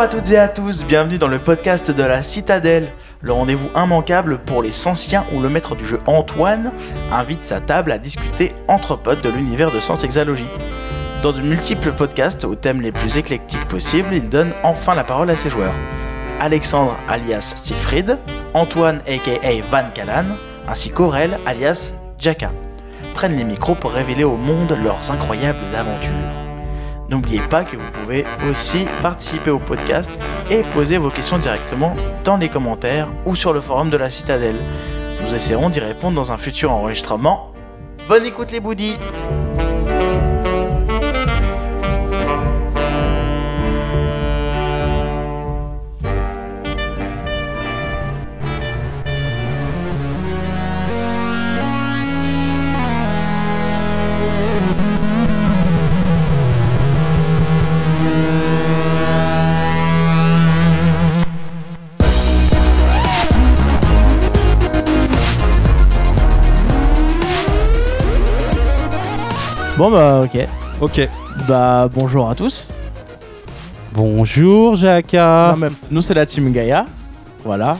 à toutes et à tous, bienvenue dans le podcast de la Citadelle, le rendez-vous immanquable pour les Sensiens où le maître du jeu Antoine invite sa table à discuter entre potes de l'univers de Sens Exalogie. Dans de multiples podcasts aux thèmes les plus éclectiques possibles, il donne enfin la parole à ses joueurs. Alexandre alias Siegfried, Antoine aka Van Callan, ainsi qu'Aurel alias Jaka prennent les micros pour révéler au monde leurs incroyables aventures. N'oubliez pas que vous pouvez aussi participer au podcast et poser vos questions directement dans les commentaires ou sur le forum de la Citadelle. Nous essaierons d'y répondre dans un futur enregistrement. Bonne écoute les boudis! Bon bah ok. Bah bonjour à tous. Bonjour Jaka. Nous c'est la team Gaïa. Voilà.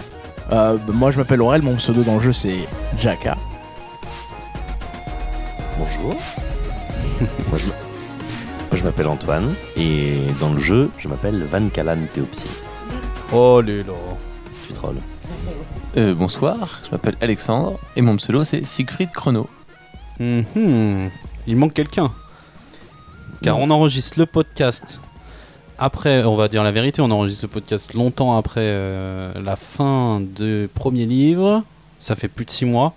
Moi je m'appelle Aurel, mon pseudo dans le jeu c'est Jaka. Bonjour. Moi je m'appelle Antoine et dans le jeu je m'appelle Van Callan Théopsy. Oh là là. Tu trolls. Bonsoir, je m'appelle Alexandre et mon pseudo c'est Siegfried Chrono. Il manque quelqu'un. Car on enregistre le podcast après, on va dire la vérité, on enregistre le podcast longtemps après la fin du premier livre. Ça fait plus de 6 mois.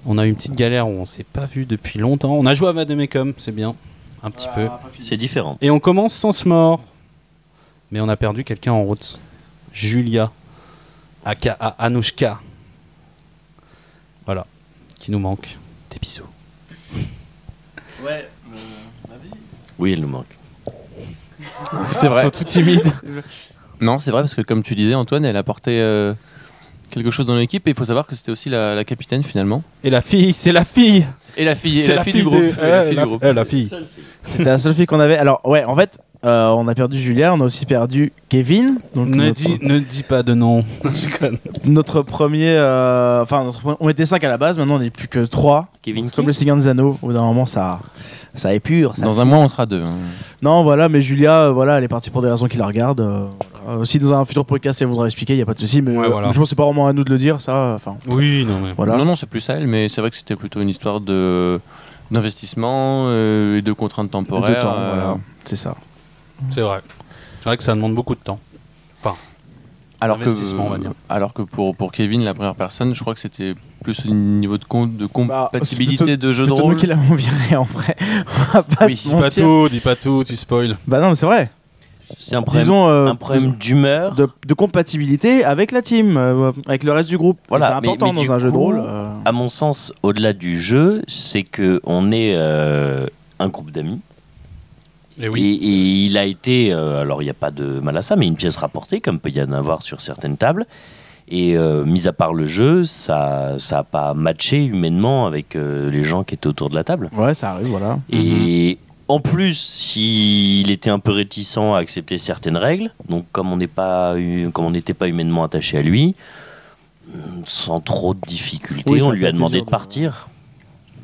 On a eu une petite galère où on s'est pas vu depuis longtemps. On a joué à Vademecum, c'est bien. Un petit peu. C'est différent. Et on commence sans mort. Mais on a perdu quelqu'un en route. Julia. Aka Anushka. Voilà. Qui nous manque. Des bisous. Ouais, Oui, elle nous manque. C'est vrai. Ils sont tout timides. Non, c'est vrai parce que comme tu disais, Antoine, elle apportait quelque chose dans l'équipe et il faut savoir que c'était aussi la capitaine finalement. Et la fille, c'est la fille. Et la fille, C'est et la fille du groupe. La fille. c'était la seule fille qu'on avait. Alors ouais, en fait, on a perdu Julia, on a aussi perdu Kevin. Donc Ne dis pas de nom. notre premier, on était 5 à la base, maintenant on n'est plus que 3. Kevin Comme le Seigneur des Anneaux, au bout d'un moment ça épure. Dans un mois, on sera 2. Non, voilà, mais Julia, elle est partie pour des raisons qui la regardent. Si dans un futur podcast elle voudra expliquer, il n'y a pas de souci, mais Ouais, voilà. je pense que c'est pas vraiment à nous de le dire, ça. Oui, non mais. Voilà. Non, c'est plus à elle, mais c'est vrai que c'était plutôt une histoire d'investissement et de contraintes temporaires. De temps, voilà. C'est ça. C'est vrai. C'est vrai que ça demande beaucoup de temps. Investissement, on va dire. Alors que pour Kevin, la première personne, je crois que c'était plus au niveau de compatibilité de jeu de C'est plutôt rôle. nous qui l'avons viré en vrai. On va pas Oui, se Dis pas tout, tu spoil. Bah non, mais c'est vrai. C'est un problème, Disons un problème d'humeur. de compatibilité avec la team, avec le reste du groupe. Voilà, C'est important mais dans un du jeu de coup, rôle. À mon sens, au-delà du jeu, c'est que on est un groupe d'amis. Et oui. Et il a été, alors il n'y a pas de mal à ça, mais une pièce rapportée, comme peut y en avoir sur certaines tables. Et mis à part le jeu, ça n'a pas matché humainement avec les gens qui étaient autour de la table. Ouais, ça arrive, voilà. Et en plus, il était un peu réticent à accepter certaines règles. Donc comme on n'était pas humainement attaché à lui, sans trop de difficultés, Oui, ça on a lui pas a été demandé dur de partir.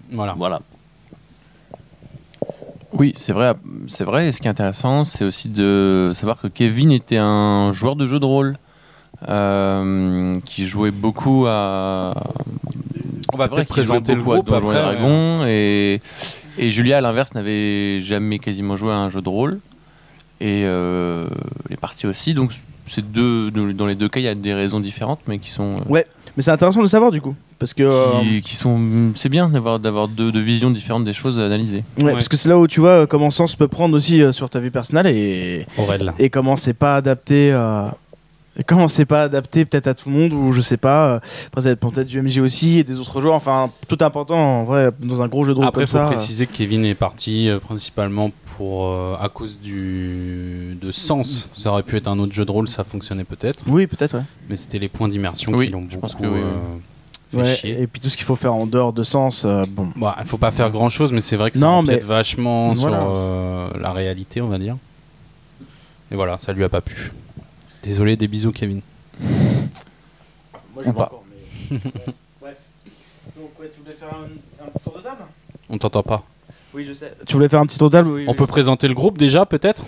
Voilà. Oui, c'est vrai. Et ce qui est intéressant, c'est aussi de savoir que Kevin était un joueur de jeu de rôle qui jouait beaucoup à. On va peut-être présenter le beaucoup à groupe Donjons et après. Dragons et Julia, à l'inverse, n'avait jamais quasiment joué à un jeu de rôle et est partie aussi. Donc, dans les deux cas, il y a des raisons différentes, mais qui sont. Ouais, mais c'est intéressant de le savoir du coup. Parce que. C'est bien d'avoir deux visions différentes des choses à analyser. Ouais, parce que c'est là où tu vois comment Sens peut prendre aussi sur ta vie personnelle Aurel. et comment c'est pas adapté. Peut-être à tout le monde ou je sais pas. Après ça dépend peut-être du MJ aussi et des autres joueurs. Enfin, tout important en vrai dans un gros jeu de rôle Après, comme il faut ça. préciser que Kevin est parti principalement à cause de Sens. Ça aurait pu être un autre jeu de rôle, ça fonctionnait peut-être. Oui, peut-être, ouais. Mais c'était les points d'immersion Oui, qui l'ont je beaucoup pense que oui. fait Ouais, chier. et puis tout ce qu'il faut faire en dehors de Sens, bon. Bah, il faut pas faire grand chose, mais c'est vrai que ça Non, empiète mais vachement voilà. sur la réalité, on va dire. Et voilà, ça lui a pas plu. Désolé, des bisous, Kevin. Moi, Ou pas. Bref. Donc, tu voulais faire un petit tour de table ? On t'entend pas. Oui, je sais. Tu voulais faire un petit tour de table ? Oui, On peut présenter le groupe déjà, peut-être.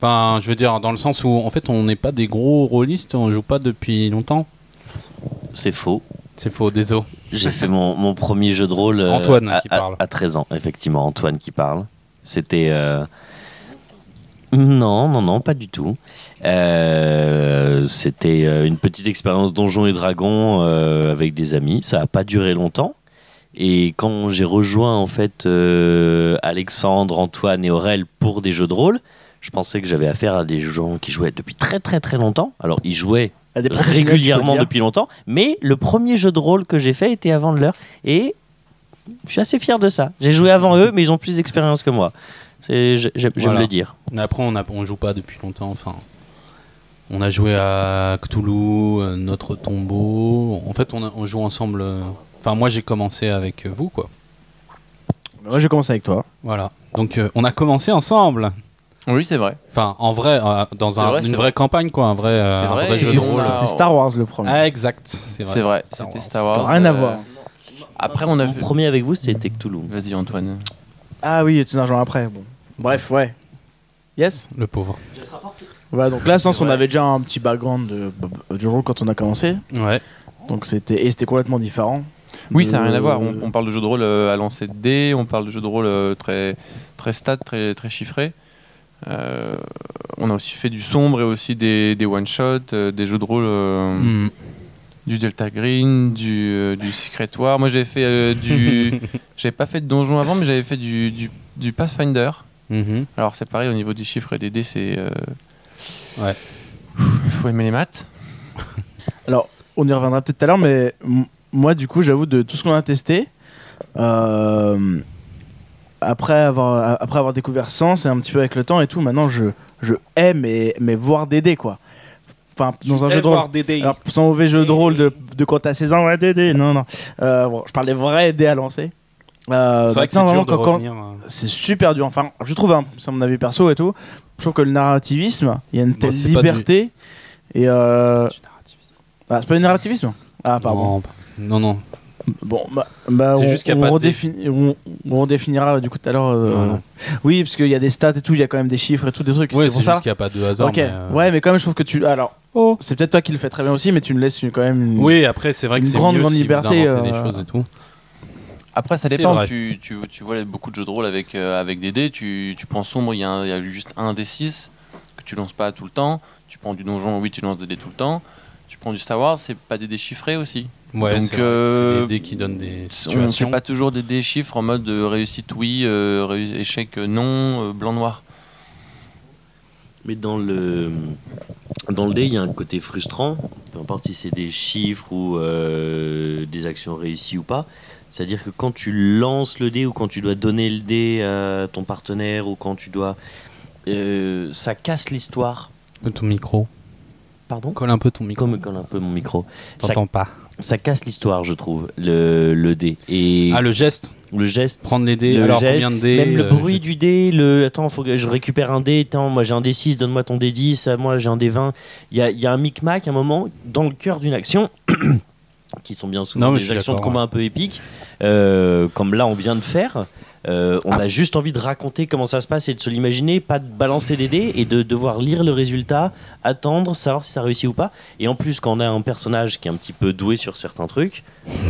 Enfin, je veux dire, dans le sens où, en fait, on n'est pas des gros rôlistes, on joue pas depuis longtemps. C'est faux. C'est faux, désolé. J'ai fait mon premier jeu de rôle Antoine qui parle. à 13 ans, effectivement, Antoine qui parle. C'était... Non, pas du tout. C'était une petite expérience Donjons et Dragons avec des amis. Ça n'a pas duré longtemps. Et quand j'ai rejoint en fait Alexandre, Antoine et Aurel pour des jeux de rôle, je pensais que j'avais affaire à des gens qui jouaient depuis très très très longtemps. Alors ils jouaient À des professionnels, régulièrement tu peux dire. depuis longtemps, mais le premier jeu de rôle que j'ai fait était avant de l'heure. Et je suis assez fier de ça. J'ai joué avant eux, mais ils ont plus d'expérience que moi. J'aime Voilà. le dire. Mais après, on joue pas depuis longtemps. Enfin, on a joué à Cthulhu, Notre Tombeau. En fait, on joue ensemble. Enfin, moi, j'ai commencé avec vous, quoi. Moi, j'ai commencé avec toi. Voilà. Donc, on a commencé ensemble. Oui, c'est vrai. Enfin, en vrai, dans C'est vrai, une c'est vraie campagne, quoi. Un vrai C'est vrai, jeu et de on rôle. a- C'était Star Wars le premier. Ah, exact. C'est vrai. C'est vrai, Star c'était Wars. Star Wars. Rien à voir. Après, on a Mon fait. premier avec vous, c'était Cthulhu. Vas-y, Antoine. Ah oui, tu rejoins après. Bon. Bref, ouais. Yes. Le pauvre. Voilà, donc là, sans C'est on vrai. avait déjà un petit background du rôle quand on a commencé. Ouais. Donc c'était complètement différent. Oui, ça n'a rien à voir. Euh, On parle de jeu de rôle à lancer de dés, on parle de jeu de rôle très, très stat, très, très chiffré. On a aussi fait du sombre et aussi des one-shots, des jeux de rôle, Hmm. du Delta Green, du Secret War. Moi, j'avais fait du. J'avais pas fait de donjon avant, mais j'avais fait du Pathfinder. Mhm. Alors, c'est pareil au niveau des chiffres et des dés, c'est. Ouais. Il faut aimer les maths. Alors, on y reviendra peut-être tout à l'heure, mais moi, du coup, j'avoue, de tout ce qu'on a testé, après avoir découvert Sens et un petit peu avec le temps et tout, maintenant, je hais mais voir des dés, quoi. Enfin, dans un jeu de rôle. Alors, sans mauvais jeu de rôle de quand t'as 16 ans, ouais, des dés, non. Bon, je parle des vrais dés à lancer. C'est vrai que c'est maintenant, dur de vraiment, quand- revenir. c'est super dur. Enfin, je trouve, hein, c'est mon avis perso et tout, je trouve que le narrativisme, il y a une telle c'est pas liberté. Et C'est pas du narrativisme. ah, c'est pas du narrativisme. Ah, pardon. Non. Bon, bah C'est on, juste qu'il y a on pas de on redéfinira du coup tout à l'heure. Non. Oui, parce qu'il y a des stats et tout, il y a quand même des chiffres et tout, des trucs. Ouais, c'est c'est pour ça. juste qu'il n'y a pas de hasard. Ok. mais, Ouais, mais quand même, je trouve que tu. Alors, c'est peut-être toi qui le fais très bien aussi, mais tu me laisses quand même. Oui, après, c'est vrai que Une c'est grande, mieux grande si vous liberté, inventez des choses et tout. Après, ça C'est dépend. vrai. Tu vois beaucoup de jeux de rôle avec des dés. Tu prends sombre, il y a juste un D6 que tu lances pas tout le temps. Tu prends du donjon, oui, tu lances des dés tout le temps. Tu prends du Star Wars, c'est pas des dés chiffrés aussi. Ouais, Donc, c'est vrai, c'est des dés qui donnent des On situations. fait pas toujours des dés chiffres en mode réussite oui, échec non, blanc-noir. Mais dans le dé, il y a un côté frustrant, peu importe si c'est des chiffres ou des actions réussies ou pas. C'est-à-dire que quand tu lances le dé ou quand tu dois donner le dé à ton partenaire ou quand tu dois... ça casse l'histoire. Ton micro. Pardon ? Colle un peu ton micro. Comme colle un peu mon micro. T'entends pas. Ça casse l'histoire, je trouve, le dé. Et Ah, le geste. le geste... Prendre les dés. Le Alors, geste, combien de dés Même le bruit je- du dé, attends, faut que je récupère un dé, attends, moi j'ai un D6, donne-moi ton D10, moi j'ai un D20. Il y a un micmac, un moment, dans le cœur d'une action, qui sont bien souvent Non, mais je des suis actions de d'accord, combat un peu épiques, comme là on vient de faire. On a juste envie de raconter comment ça se passe et de se l'imaginer, pas de balancer des dés et de devoir lire le résultat, attendre, savoir si ça réussit ou pas. Et en plus, quand on a un personnage qui est un petit peu doué sur certains trucs,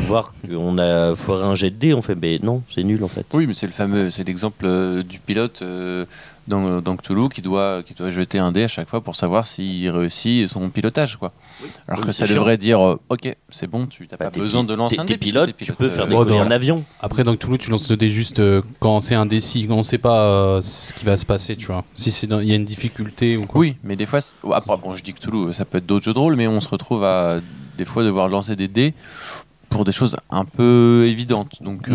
voir qu'on a foiré un jet de dés, on fait, mais non, c'est nul en fait. Oui, mais c'est l'exemple du pilote dans Cthulhu qui doit jeter un dé à chaque fois pour savoir s'il réussit son pilotage, quoi. Alors Donc, que c'est ça chiant. devrait dire ok, c'est bon, tu n'as Bah, pas t'es besoin de lancer un dé. T'es puisque pilote, t'es tu pilote, peux faire bon, décoller dans- un avion. Après, dans Toulouse, tu lances le dé juste quand c'est un dé si on sait pas ce qui va se passer, tu vois. Si il y a une difficulté ou quoi. Oui, mais des fois, après, bon, je dis Cthulhu, ça peut être d'autres jeux de rôle, mais on se retrouve à des fois devoir lancer des dés pour des choses un peu évidentes. Donc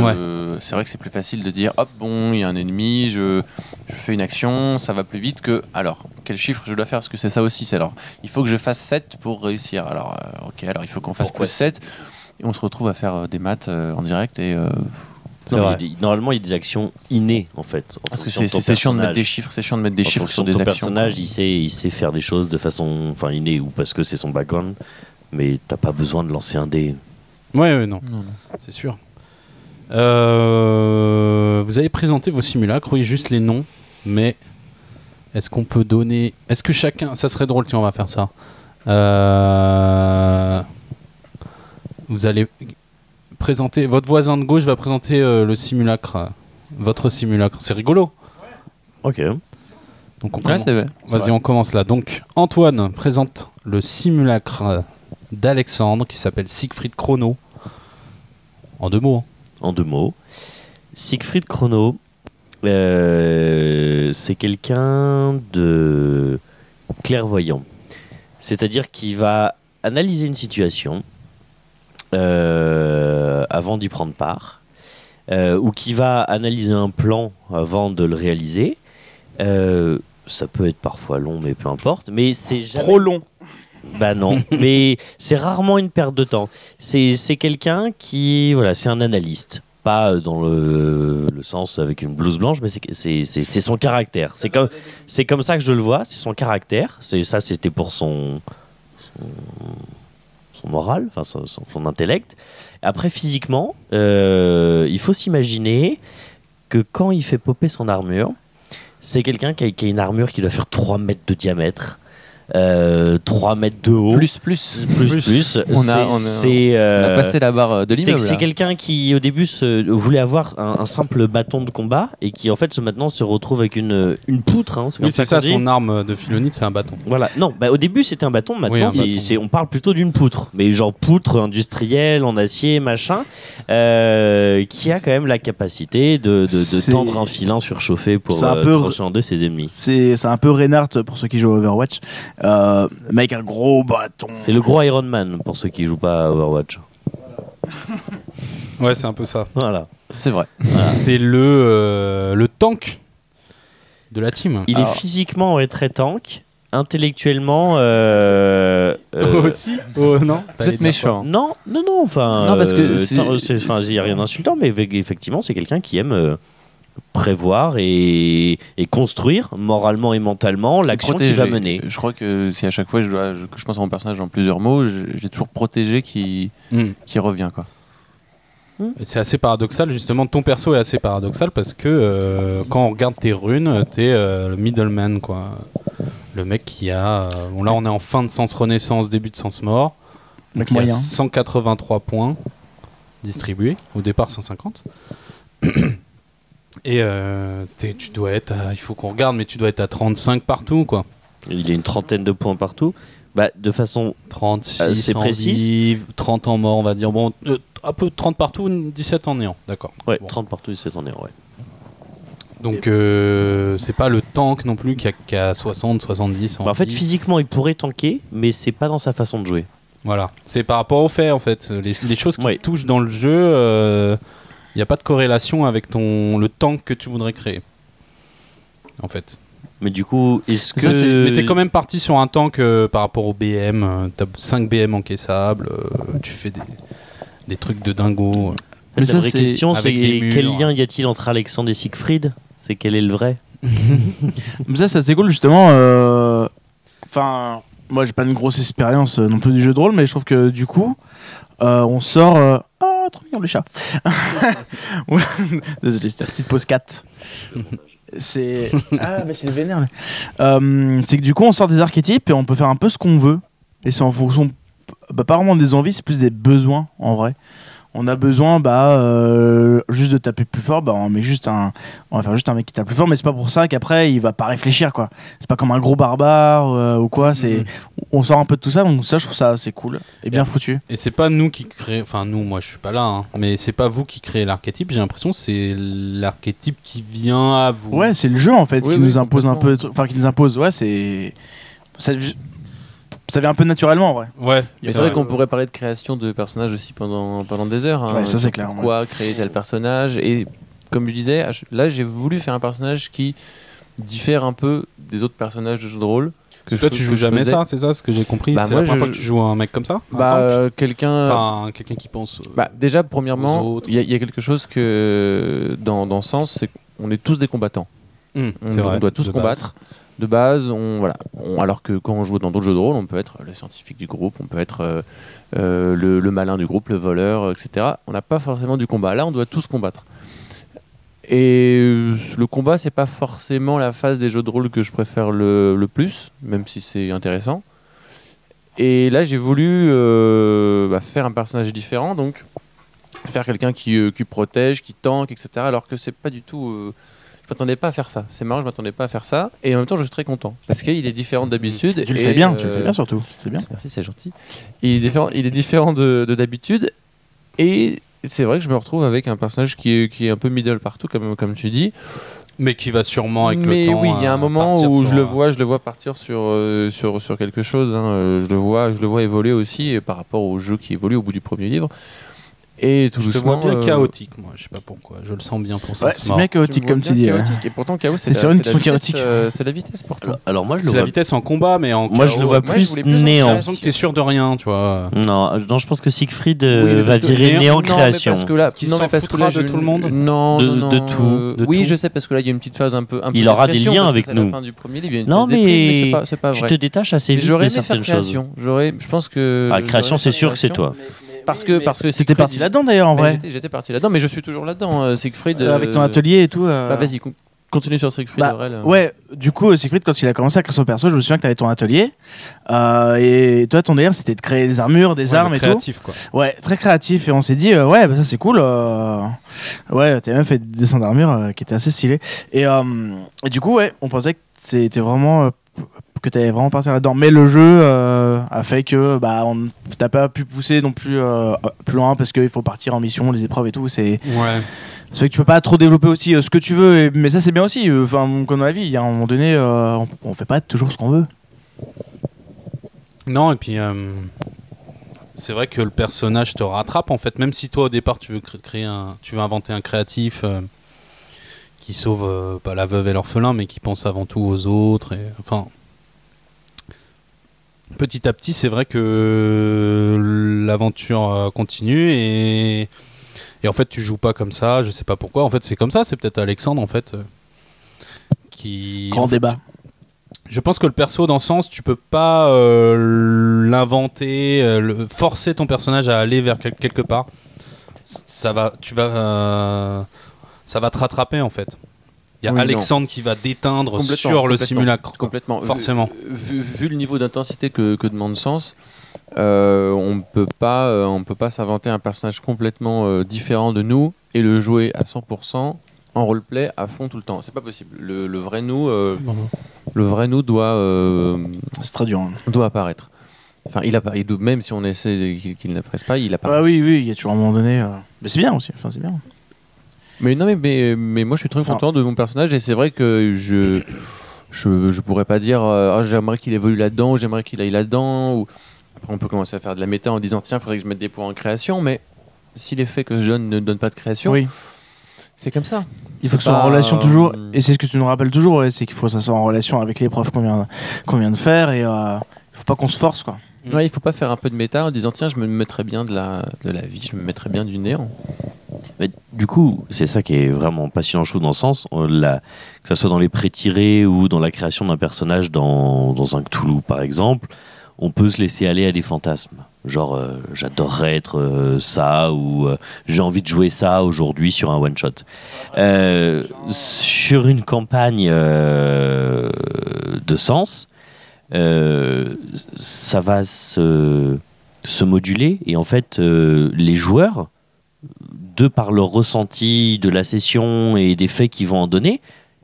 c'est vrai que c'est plus facile de dire hop, bon, il y a un ennemi, je fais une action, ça va plus vite que alors quel chiffre je dois faire, parce que c'est ça aussi, c'est alors il faut que je fasse 7 pour réussir. Alors ok, alors il faut qu'on fasse Pourquoi plus 7 et on se retrouve à faire des maths en direct et Normalement, il y a des actions innées en fait. Parce que c'est chiant de mettre des chiffres, sur des actions. Ton personnage, il sait faire des choses de façon innée ou parce que c'est son background, mais t'as pas besoin de lancer un dé. Non. C'est sûr. Vous avez présenté vos simulacres, oui, juste les noms, mais est-ce qu'on peut donner... Est-ce que chacun... Ça serait drôle, tiens, on va faire ça. Vous allez présenter... Votre voisin de gauche va présenter le simulacre. Votre simulacre. C'est rigolo. Ok. Donc c'est vrai. Vas-y, on commence là. Donc, Antoine présente le simulacre d'Alexandre qui s'appelle Siegfried Chrono. En 2 mots. En 2 mots. Siegfried Chrono, c'est quelqu'un de clairvoyant. C'est-à-dire qu'il va analyser une situation avant d'y prendre part, ou qui va analyser un plan avant de le réaliser. Ça peut être parfois long, mais peu importe. Mais c'est jamais... Trop long. Bah non, mais c'est rarement une perte de temps. C'est quelqu'un qui... Voilà, c'est un analyste. Pas dans le sens avec une blouse blanche, mais c'est son caractère. C'est comme ça que je le vois, c'est son caractère. Ça, c'était pour son moral, enfin son intellect. Après, physiquement, il faut s'imaginer que quand il fait popper son armure, c'est quelqu'un qui a une armure qui doit faire 3 mètres de diamètre. 3 mètres de haut. Plus. On a passé la barre de l'immeuble. C'est quelqu'un qui au début voulait avoir un simple bâton de combat et qui en fait maintenant se retrouve avec une poutre. Oui, c'est ça, son arme de philonite, c'est un bâton. Voilà, non, au début c'était un bâton, maintenant on parle plutôt d'une poutre. Mais genre poutre industrielle en acier, machin, qui a quand même la capacité de tendre un filin surchauffé pour trancher en deux ses ennemis. C'est un peu Reinhardt pour ceux qui jouent à Overwatch. Mec, un gros bâton. C'est le gros Iron Man pour ceux qui jouent pas à Overwatch. Ouais, c'est un peu ça. Voilà. C'est vrai. Voilà. C'est le tank de la team. Il est physiquement très tank. Intellectuellement aussi non, vous êtes méchant. Non, enfin parce que il n'y a rien d'insultant, mais effectivement c'est quelqu'un qui aime prévoir et construire moralement et mentalement l'action qu'il va mener. Je crois que si à chaque fois que je pense à mon personnage en plusieurs mots, j'ai toujours protégé qui revient quoi. Et c'est assez paradoxal, justement. Ton perso est assez paradoxal parce que quand on regarde tes runes, t'es le middleman, quoi. Le mec qui a... bon, là, on est en fin de sens renaissance, début de sens mort. Donc, il y a 183 points distribués. Au départ, 150. Et tu dois être à... Il faut qu'on regarde, mais tu dois être à 35 partout, quoi. Il y a une trentaine de points partout. De façon 36 c'est précis, 30 en mort, on va dire. Bon, un peu 30 partout, 17 en néant, d'accord. Ouais, bon. 30 partout, 17 en néant, ouais. Donc c'est pas le tank non plus qui a 60, 70. En fait, physiquement, il pourrait tanker, mais c'est pas dans sa façon de jouer. Voilà, c'est par rapport aux faits en fait. Les choses qui touchent dans le jeu, il n'y a pas de corrélation avec le tank que tu voudrais créer. En fait. Mais du coup, est-ce que... Mais t'es quand même parti sur un tank par rapport au BM. T'as 5 BM encaissables, tu fais des trucs de dingo. Mais la vraie question, c'est quel lien y a-t-il entre Alexandre et Siegfried ? C'est quel est le vrai ? Mais ça c'est cool justement. Enfin, moi j'ai pas une grosse expérience non plus du jeu de rôle, mais je trouve que du coup, on sort. Trop mignon les chats. Désolé, c'était la petite pause 4. C'est mais c'est vénère. C'est que du coup on sort des archétypes et on peut faire un peu ce qu'on veut. Et c'est en fonction, pas vraiment des envies, c'est plus des besoins en vrai. On a besoin juste de taper plus fort, on va faire juste un mec qui tape plus fort, mais c'est pas pour ça qu'après il va pas réfléchir quoi. C'est pas comme un gros barbare ou quoi, on sort un peu de tout ça, donc ça je trouve ça assez cool et bien foutu. Et c'est pas nous qui créons, enfin nous, moi je suis pas là, hein, mais c'est pas vous qui créez l'archétype, j'ai l'impression que c'est l'archétype qui vient à vous. Ouais, c'est le jeu en fait qui nous impose un peu, enfin qui nous impose, ça vient un peu naturellement en vrai. Ouais. C'est vrai qu'on pourrait parler de création de personnages aussi pendant des heures. Hein. Ouais, ça c'est clair. Pourquoi créer tel personnage ? Et comme je disais, là j'ai voulu faire un personnage qui diffère un peu des autres personnages de jeux de rôle. Toi, tu joues jamais ça, c'est ça ce que j'ai compris. Bah, c'est moi, la première fois que tu joues un mec comme ça. Quelqu'un qui pense. déjà, premièrement, il y a quelque chose que dans Sens, c'est qu'on est tous des combattants. On doit tous combattre. De base, alors que quand on joue dans d'autres jeux de rôle, on peut être le scientifique du groupe, on peut être le malin du groupe, le voleur, etc. On n'a pas forcément du combat. Là, on doit tous combattre. Et le combat, c'est pas forcément la phase des jeux de rôle que je préfère le plus, même si c'est intéressant. Et là, j'ai voulu faire un personnage différent, donc faire quelqu'un qui protège, qui tank, etc. Alors que c'est pas du tout... je m'attendais pas à faire ça. C'est marrant, je m'attendais pas à faire ça. Et en même temps, je suis très content. Parce qu'il est différent d'habitude. Tu le fais bien, surtout. C'est bien. Merci, c'est gentil. Il est différent de d'habitude. Et c'est vrai que je me retrouve avec un personnage qui est un peu middle partout, comme tu dis. Mais qui va sûrement avec le temps. Mais oui, il y a un moment où je le vois partir sur quelque chose. Hein. Je le vois évoluer aussi par rapport au jeu qui évolue au bout du premier livre. Et tout doucement, je te vois bien chaotique, moi, je sais pas pourquoi, je le sens bien pour ça. Ouais, c'est bien chaotique comme tu dis. Et pourtant, chaos, c'est la vitesse pour toi. Alors moi, c'est la vitesse en combat, mais en moi, je le vois plus néant. J'ai l'impression que t'es sûr de rien, tu vois. Non, je pense que Siegfried va virer néant création. Parce que là, parce que là, de tout le monde. Non, de tout. Oui, je sais, parce que là, il y a une petite phase un peu. Il aura des liens avec nous. Non, mais c'est pas vrai. Tu te détaches assez vite de certaines choses. Je pense que. La création, c'est sûr que c'est toi. Parce que c'était parti là-dedans d'ailleurs en vrai. J'étais parti là-dedans, mais je suis toujours là-dedans. Siegfried. Avec ton atelier et tout. Vas-y, continue sur Siegfried. Ouais, du coup, Siegfried, quand il a commencé à créer son perso, je me souviens que tu avais ton atelier. Et toi, ton délire, c'était de créer des armures, des armes et créatif, tout. Quoi. Ouais, très créatif. Et on s'est dit, ouais, ça c'est cool. Ouais, t'as même fait des dessins d'armure qui étaient assez stylés. Et du coup, ouais, on pensait que c'était vraiment. Que tu avais vraiment parti là-dedans, mais le jeu a fait que t'as pas pu pousser non plus plus loin parce qu'il faut partir en mission, les épreuves et tout. C'est fait que tu peux pas trop développer aussi ce que tu veux, mais ça c'est bien aussi. Enfin, comme dans la vie, il y a un moment donné, on fait pas toujours ce qu'on veut. Non, et puis c'est vrai que le personnage te rattrape en fait, même si toi au départ tu veux tu veux inventer un créatif qui sauve pas la veuve et l'orphelin, mais qui pense avant tout aux autres. Et enfin. Petit à petit, c'est vrai que l'aventure continue et en fait, tu joues pas comme ça. Je sais pas pourquoi. En fait, c'est comme ça. C'est peut-être Alexandre en fait qui. Grand débat. Je pense que le perso, dans ce sens, tu peux pas l'inventer, forcer ton personnage à aller vers quelque part. Ça va te rattraper en fait. Il y a Alexandre qui va déteindre sur le simulacre. Complètement. Forcément. Vu le niveau d'intensité que demande Sens, on peut pas s'inventer un personnage complètement différent de nous et le jouer à 100% en roleplay à fond tout le temps. C'est pas possible. Le vrai nous doit apparaître. Enfin, même si on essaie qu'il n'apparaisse pas, il apparaît. Oui, il y a toujours un moment donné. Mais c'est bien aussi. Enfin, c'est bien. Mais non, mais moi je suis très content de mon personnage et c'est vrai que je pourrais pas dire j'aimerais qu'il évolue là-dedans, j'aimerais qu'il aille là-dedans. Ou après on peut commencer à faire de la méta en disant tiens, faudrait que je mette des points en création, mais si l'effet que je donne ne donne pas de création, c'est comme ça. Il faut que ce soit en relation toujours, et c'est ce que tu nous rappelles toujours, c'est qu'il faut que ça soit en relation avec l'épreuve qu'on vient de faire et il faut pas qu'on se force quoi. Ouais, il faut pas faire un peu de méta en disant tiens, je me mettrais bien de la vie, je me mettrais bien du néant. Mais du coup, c'est ça qui est vraiment passionnant, je trouve, dans ce sens. Que ce soit dans les pré-tirés ou dans la création d'un personnage dans un Cthulhu, par exemple, on peut se laisser aller à des fantasmes. Genre, j'adorerais être ça, ou j'ai envie de jouer ça aujourd'hui sur un one-shot. Sur une campagne de Sens, ça va se moduler, et en fait, les joueurs, de par leur ressenti de la session et des faits qu'ils vont en donner,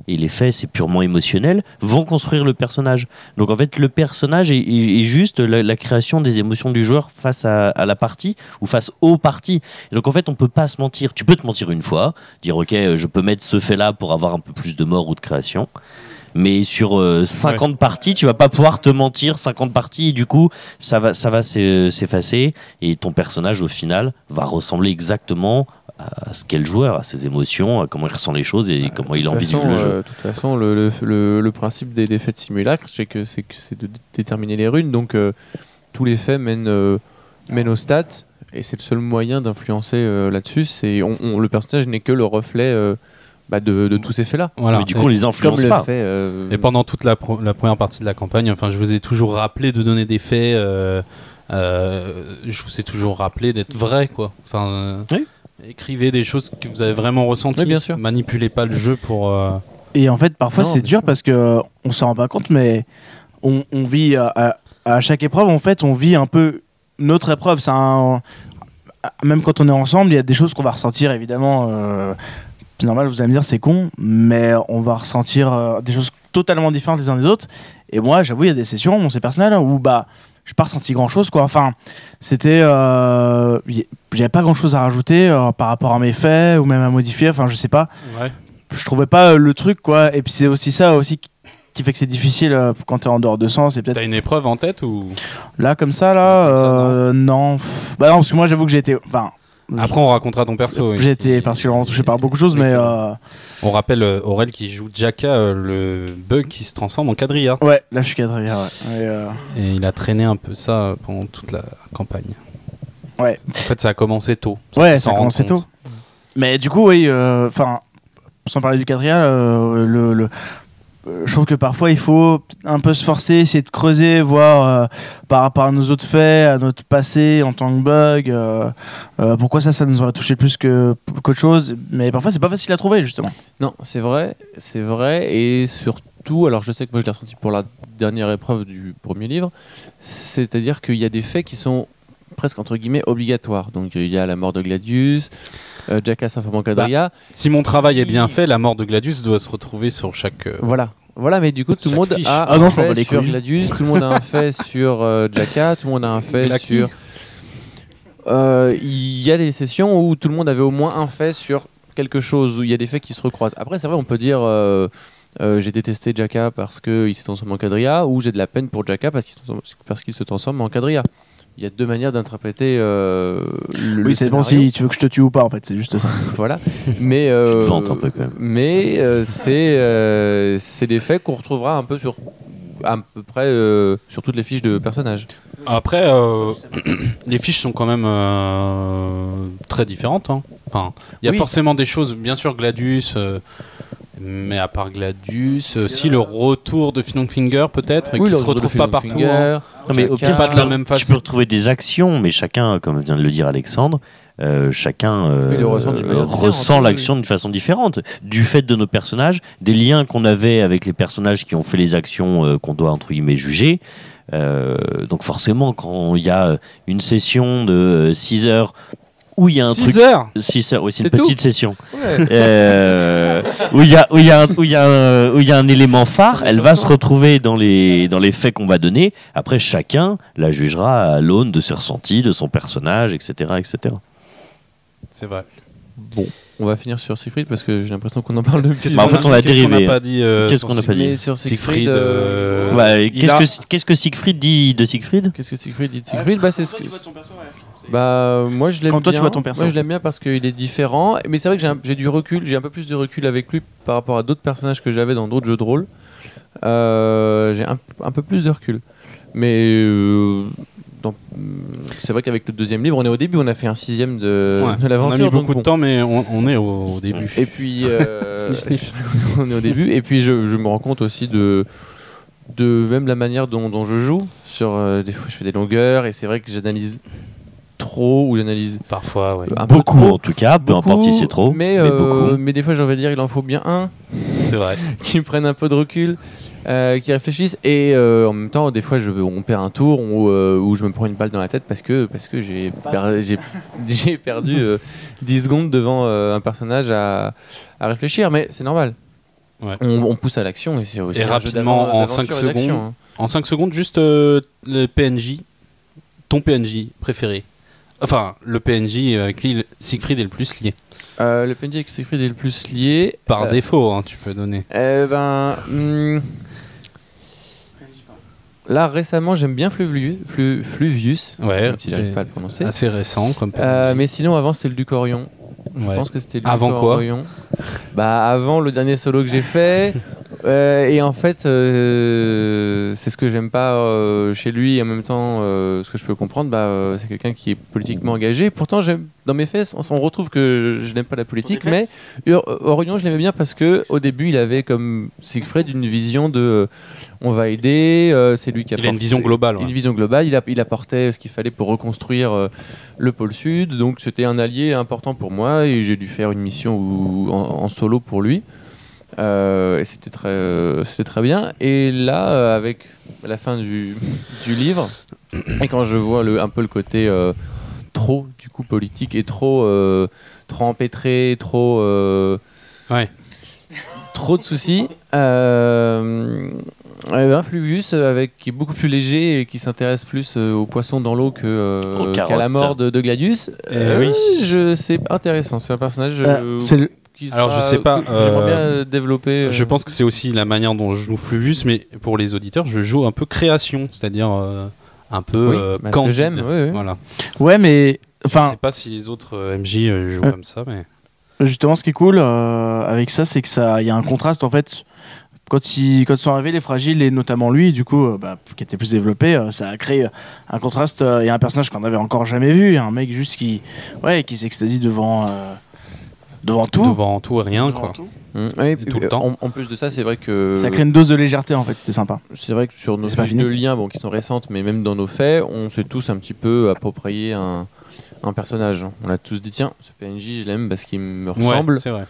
et les faits c'est purement émotionnel, vont construire le personnage. Donc en fait le personnage est juste la création des émotions du joueur face à la partie ou face aux parties. Et donc en fait on peut pas se mentir. Tu peux te mentir une fois, dire ok je peux mettre ce fait là pour avoir un peu plus de mort ou de création, Mais sur 50 parties, tu vas pas pouvoir te mentir 50 parties, et du coup, ça va s'effacer, et ton personnage, au final, va ressembler exactement à ce qu'est le joueur, à ses émotions, à comment il ressent les choses et comment il envisage le jeu. De toute façon, le principe des faits de simulacre, c'est de déterminer les runes, donc tous les faits mènent aux stats, et c'est le seul moyen d'influencer là-dessus. Le personnage n'est que le reflet de tous ces faits-là. Voilà. Mais du coup, on les influence Comme pas. le fait, Et pendant toute la première partie de la campagne, enfin, je vous ai toujours rappelé de donner des faits. Je vous ai toujours rappelé d'être vrai, quoi. Enfin, Oui. écrivez des choses que vous avez vraiment ressenties. Oui, bien sûr. Manipulez pas le jeu pour. Et en fait, parfois, Non, c'est bien dur sûr. parce que on s'en rend pas compte, mais on vit à chaque épreuve, en fait, on vit un peu notre épreuve. Même quand on est ensemble, il y a des choses qu'on va ressentir, évidemment. C'est normal, vous allez me dire, c'est con, mais on va ressentir des choses totalement différentes les uns des autres. Et moi, j'avoue, il y a des sessions, c'est personnel, où je pas ressenti grand chose, quoi. Enfin, c'était. J'avais pas grand chose à rajouter par rapport à mes faits ou même à modifier, enfin, je sais pas. Ouais. Je trouvais pas le truc, quoi. Et puis c'est aussi ça aussi qui fait que c'est difficile quand t'es en dehors de sens. C'est peut-être T'as une épreuve en tête ou là comme ça là, Comme ça, non. Bah non, parce que moi j'avoue que j'ai été. Enfin, Après, on racontera ton perso. Oui. j'ai été particulièrement touché par beaucoup de choses, Oui, mais c'est vrai. On rappelle Aurel qui joue Jaka, le bug qui se transforme en quadrilla. ouais, là je suis quatrième. Ouais. Et il a traîné un peu ça pendant toute la campagne. Ouais. En fait, ça a commencé tôt. Ouais, Sans ça a rendre commencé compte. tôt. Mais du coup, oui, enfin, sans parler du quadrilla, je trouve que parfois il faut un peu se forcer, essayer de creuser, voir par rapport à nos autres faits, à notre passé en tant que bug, pourquoi ça nous aurait touché plus qu'autre chose. Mais parfois c'est pas facile à trouver justement. Non, c'est vrai, et surtout, alors je sais que moi je l'ai ressenti pour la dernière épreuve du premier livre, c'est-à-dire qu'il y a des faits qui sont presque entre guillemets obligatoires. Donc il y a la mort de Gladius, Jaka s'informe quadrilla. Si mon travail est bien fait, la mort de Gladius doit se retrouver sur chaque. Voilà, mais du coup tout le Chaque monde fiche. a Ah non, un je m'en bats fait les sur couilles. Gladius, tout le monde a un fait sur Jaka, tout le monde a un fait Glaki. sur. Il y a des sessions où tout le monde avait au moins un fait sur quelque chose, où il y a des faits qui se recroisent. Après, c'est vrai, on peut dire j'ai détesté Jaka parce qu'il s'est transformé en quadrilla, ou j'ai de la peine pour Jaka parce qu'il se transforme en quadrilla. Il y a deux manières d'interpréter le Oui, c'est bon scénario. si tu veux que je te tue ou pas en fait, c'est juste ça. Voilà. Mais, Tu te vantes un peu, quand même. Mais c'est des faits qu'on retrouvera un peu sur à peu près sur toutes les fiches de personnages. Après, les fiches sont quand même très différentes. Hein. Enfin, il y a Oui. forcément des choses, bien sûr, Gladius, mais à part Gladius, si le retour de Finger peut-être, qui se retrouve pas partout. Hein. Non, mais au Jaka, pire, pas de la même tu peux façon. retrouver des actions, mais chacun, comme vient de le dire Alexandre, chacun Oui, le ressent d'une manière ressent différente, l'action d'une façon différente. Du fait de nos personnages, des liens qu'on avait avec les personnages qui ont fait les actions qu'on doit, entre guillemets, juger. Donc forcément, quand il y a une session de 6 heures où il y a un 6 truc... heures 6 heures, oui, c'est une C'est tout petite session. Ouais. Où il y a un élément phare, elle va se retrouver dans les faits qu'on va donner. Après, chacun la jugera à l'aune de ses ressentis, de son personnage, etc. etc. C'est vrai. Bon, on va finir sur Siegfried parce que j'ai l'impression qu'on en parle depuis. Bah, en fait, on a Qu'est-ce qu'on dérivé. n'a pas dit Qu'est-ce sur qu'on n'a pas dit Mais sur Siegfried, Ouais, il a- qu'est-ce que Siegfried dit de Siegfried? qu'est-ce que Siegfried dit de Siegfried? Bah, c'est ce que... Bah, moi je l'aime Quand toi, bien. tu vois ton perso. Moi je l'aime bien parce qu'il est différent. Mais c'est vrai que j'ai du recul, j'ai un peu plus de recul avec lui par rapport à d'autres personnages que j'avais dans d'autres jeux de rôle. J'ai un peu plus de recul. Mais c'est vrai qu'avec le deuxième livre, on est au début, on a fait un sixième de Ouais, l'aventure. on a mis donc beaucoup bon. de temps, mais on est au début. Et puis, Sniff, sniff. on est au début. Et puis, je me rends compte aussi de même la manière dont je joue. Des fois, je fais des longueurs et c'est vrai que j'analyse trop ou j'analyse Parfois, ouais. un peu Beaucoup trop. en tout cas, peu Beaucoup, importe si c'est trop, mais beaucoup. mais des fois, j'ai envie de dire, il en faut bien un C'est vrai. qui prenne un peu de recul, qui réfléchisse. Et en même temps, des fois, on perd un tour où je me prends une balle dans la tête parce que j'ai perdu 10 secondes devant un personnage à réfléchir. Mais c'est normal. Ouais. On pousse à l'action et c'est aussi Et un jeu rapidement, en d'aventure 5 et d'action, secondes, hein. En 5 secondes, juste le PNJ, ton PNJ préféré. Enfin, le PNJ avec qui Siegfried est le plus lié. Le PNJ avec Siegfried est le plus lié. Par défaut, hein, tu peux donner. Là, récemment, j'aime bien Fluvius. Ouais, même si j'arrive pas à le prononcer. Assez récent comme PNJ. Mais sinon, avant, c'était le Duc Orion. Je pense que c'était le Avant Duc quoi Orion. Avant le dernier solo que j'ai fait. Et en fait, c'est ce que j'aime pas chez lui. Et en même temps, ce que je peux comprendre, c'est quelqu'un qui est politiquement engagé. Pourtant, dans mes fesses, on retrouve que je n'aime pas la politique. Mais Orion, je l'aimais bien parce que au début, il avait comme Siegfried une vision de on va aider. C'est lui qui il a une vision globale. Une vision globale. Il apportait ce qu'il fallait pour reconstruire le pôle sud. Donc, c'était un allié important pour moi. Et j'ai dû faire une mission en solo pour lui. Et c'était très bien. Et là, avec la fin du livre, et quand je vois un peu le côté trop du coup politique et trop empêtré, trop de soucis, Fluvius, qui est beaucoup plus léger et qui s'intéresse plus aux poissons dans l'eau qu'à la mort de Gladius, c'est intéressant. C'est un personnage. Alors je sais pas. J'aimerais bien développer. Je pense que c'est aussi la manière dont je joue Fluvius, mais pour les auditeurs, je joue un peu création, c'est-à-dire un peu ce que candide. j'aime. Oui. Voilà. Ouais, mais Je sais pas si les autres MJ jouent comme ça, mais justement, ce qui est cool avec ça, c'est que il y a un contraste en fait. Quand ils sont arrivés, les fragiles, et notamment lui, du coup, qui était plus développé, ça a créé un contraste et un personnage qu'on n'avait encore jamais vu. Un mec juste qui s'extasie devant tout. Devant tout et rien, quoi. Oui, tout le temps. En plus de ça, c'est vrai que ça crée une dose de légèreté en fait, c'était sympa. C'est vrai que sur nos fiches de liens, qui sont récentes, mais même dans nos faits, on s'est tous un petit peu approprié un personnage. On a tous dit tiens, ce PNJ, je l'aime parce qu'il me ressemble. Ouais, c'est vrai.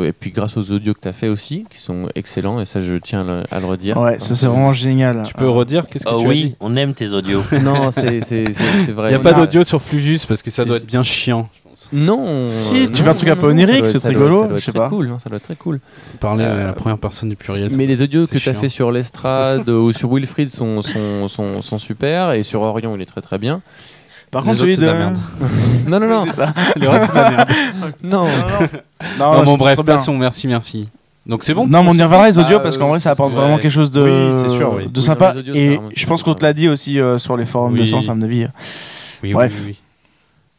Et puis grâce aux audios que tu as fait aussi, qui sont excellents, et ça je tiens à le redire. Ouais, ça c'est vraiment génial. Tu peux redire qu'est-ce que tu as dit? On aime tes audios. Non, c'est vrai. Il n'y a pas d'audio sur Fluvius parce que ça doit être bien chiant. Non. Si, tu fais un truc un peu onirique, c'est rigolo, je sais pas. Cool, ça doit être très cool. Parler à la première personne du pluriel. Mais les audios que tu as chiant. fait sur l'Estrade ou sur Wilfried sont super, et sur Orion il est très très bien. Par Les contre, autres, celui c'est de de la merde. Non. C'est ça. Les autres, c'est de la merde. Non. Non, bon, c'est bref, trop bien. passons, merci. Donc c'est bon. Non, mais on y reviendra les audios parce qu'en vrai ça apporte ouais. vraiment quelque chose de, Oui, c'est sûr, oui. de Oui, sympa. non, les audios, Et c'est vraiment je pense qu'on te l'a dit aussi sur les forums de Oui. Sens, à mon avis. Oui. Bref.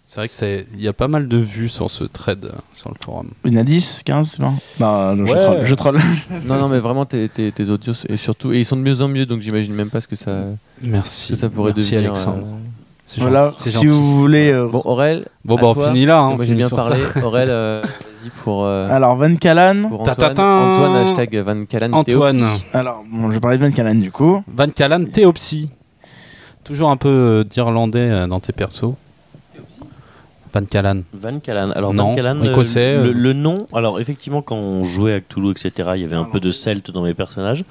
C'est vrai qu'il y a pas mal de vues sur ce thread sur le forum. Il y en a 10, 15, 20. Non, Ouais. je troll. Non, mais vraiment tes audios, et surtout, et ils sont de mieux en mieux, donc j'imagine même pas ce que ça Merci. pourrait Merci devenir. Alexandre. C'est Voilà, gentil, c'est si gentil. vous voulez. Bon, Aurel. Bon, à on toi, finit là. parce que Hein, moi j'ai bien parlé. Aurel, vas-y pour Alors, Van Callan. Antoine. Tatatin. Antoine, hashtag Van Callan. Antoine. Théopsy. Alors, bon, je vais parler de Van Callan du coup. Van Callan, Théopsy. Toujours un peu d'irlandais dans tes persos. Van Callan. Van Callan. Alors, Non, Van Callan, écossais, le nom. Alors, effectivement, quand on jouait à Cthulhu, etc., il y avait un peu de celte dans mes personnages.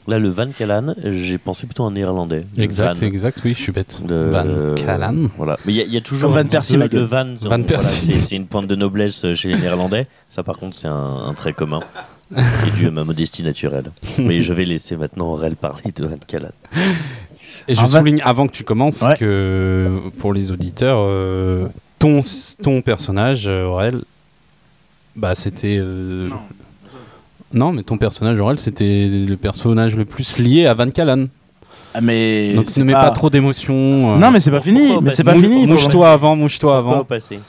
Là, le Van Callan, j'ai pensé plutôt à un néerlandais. Exact, Van. oui, je suis bête. Le- Van Callan. Voilà. Mais il y a toujours Comme un Van petit Persie, peu ma gueule. le Van. Van Voilà, Persie. c'est une pointe de noblesse chez les Néerlandais. Ça, par contre, c'est un trait commun. Et dû à ma modestie naturelle. Mais je vais laisser maintenant Aurel parler de Van Callan. Et je Alors, souligne avant que tu commences Ouais. que pour les auditeurs, ton personnage, Aurel, c'était. Non, mais ton personnage, Aurel, c'était le personnage le plus lié à Van Callan. Ah, mais. Donc ne mets pas trop d'émotions. Non, mais c'est pas fini. Pourquoi Mais pas c'est pas si- fini. Mouche-toi avant. Pourquoi au passé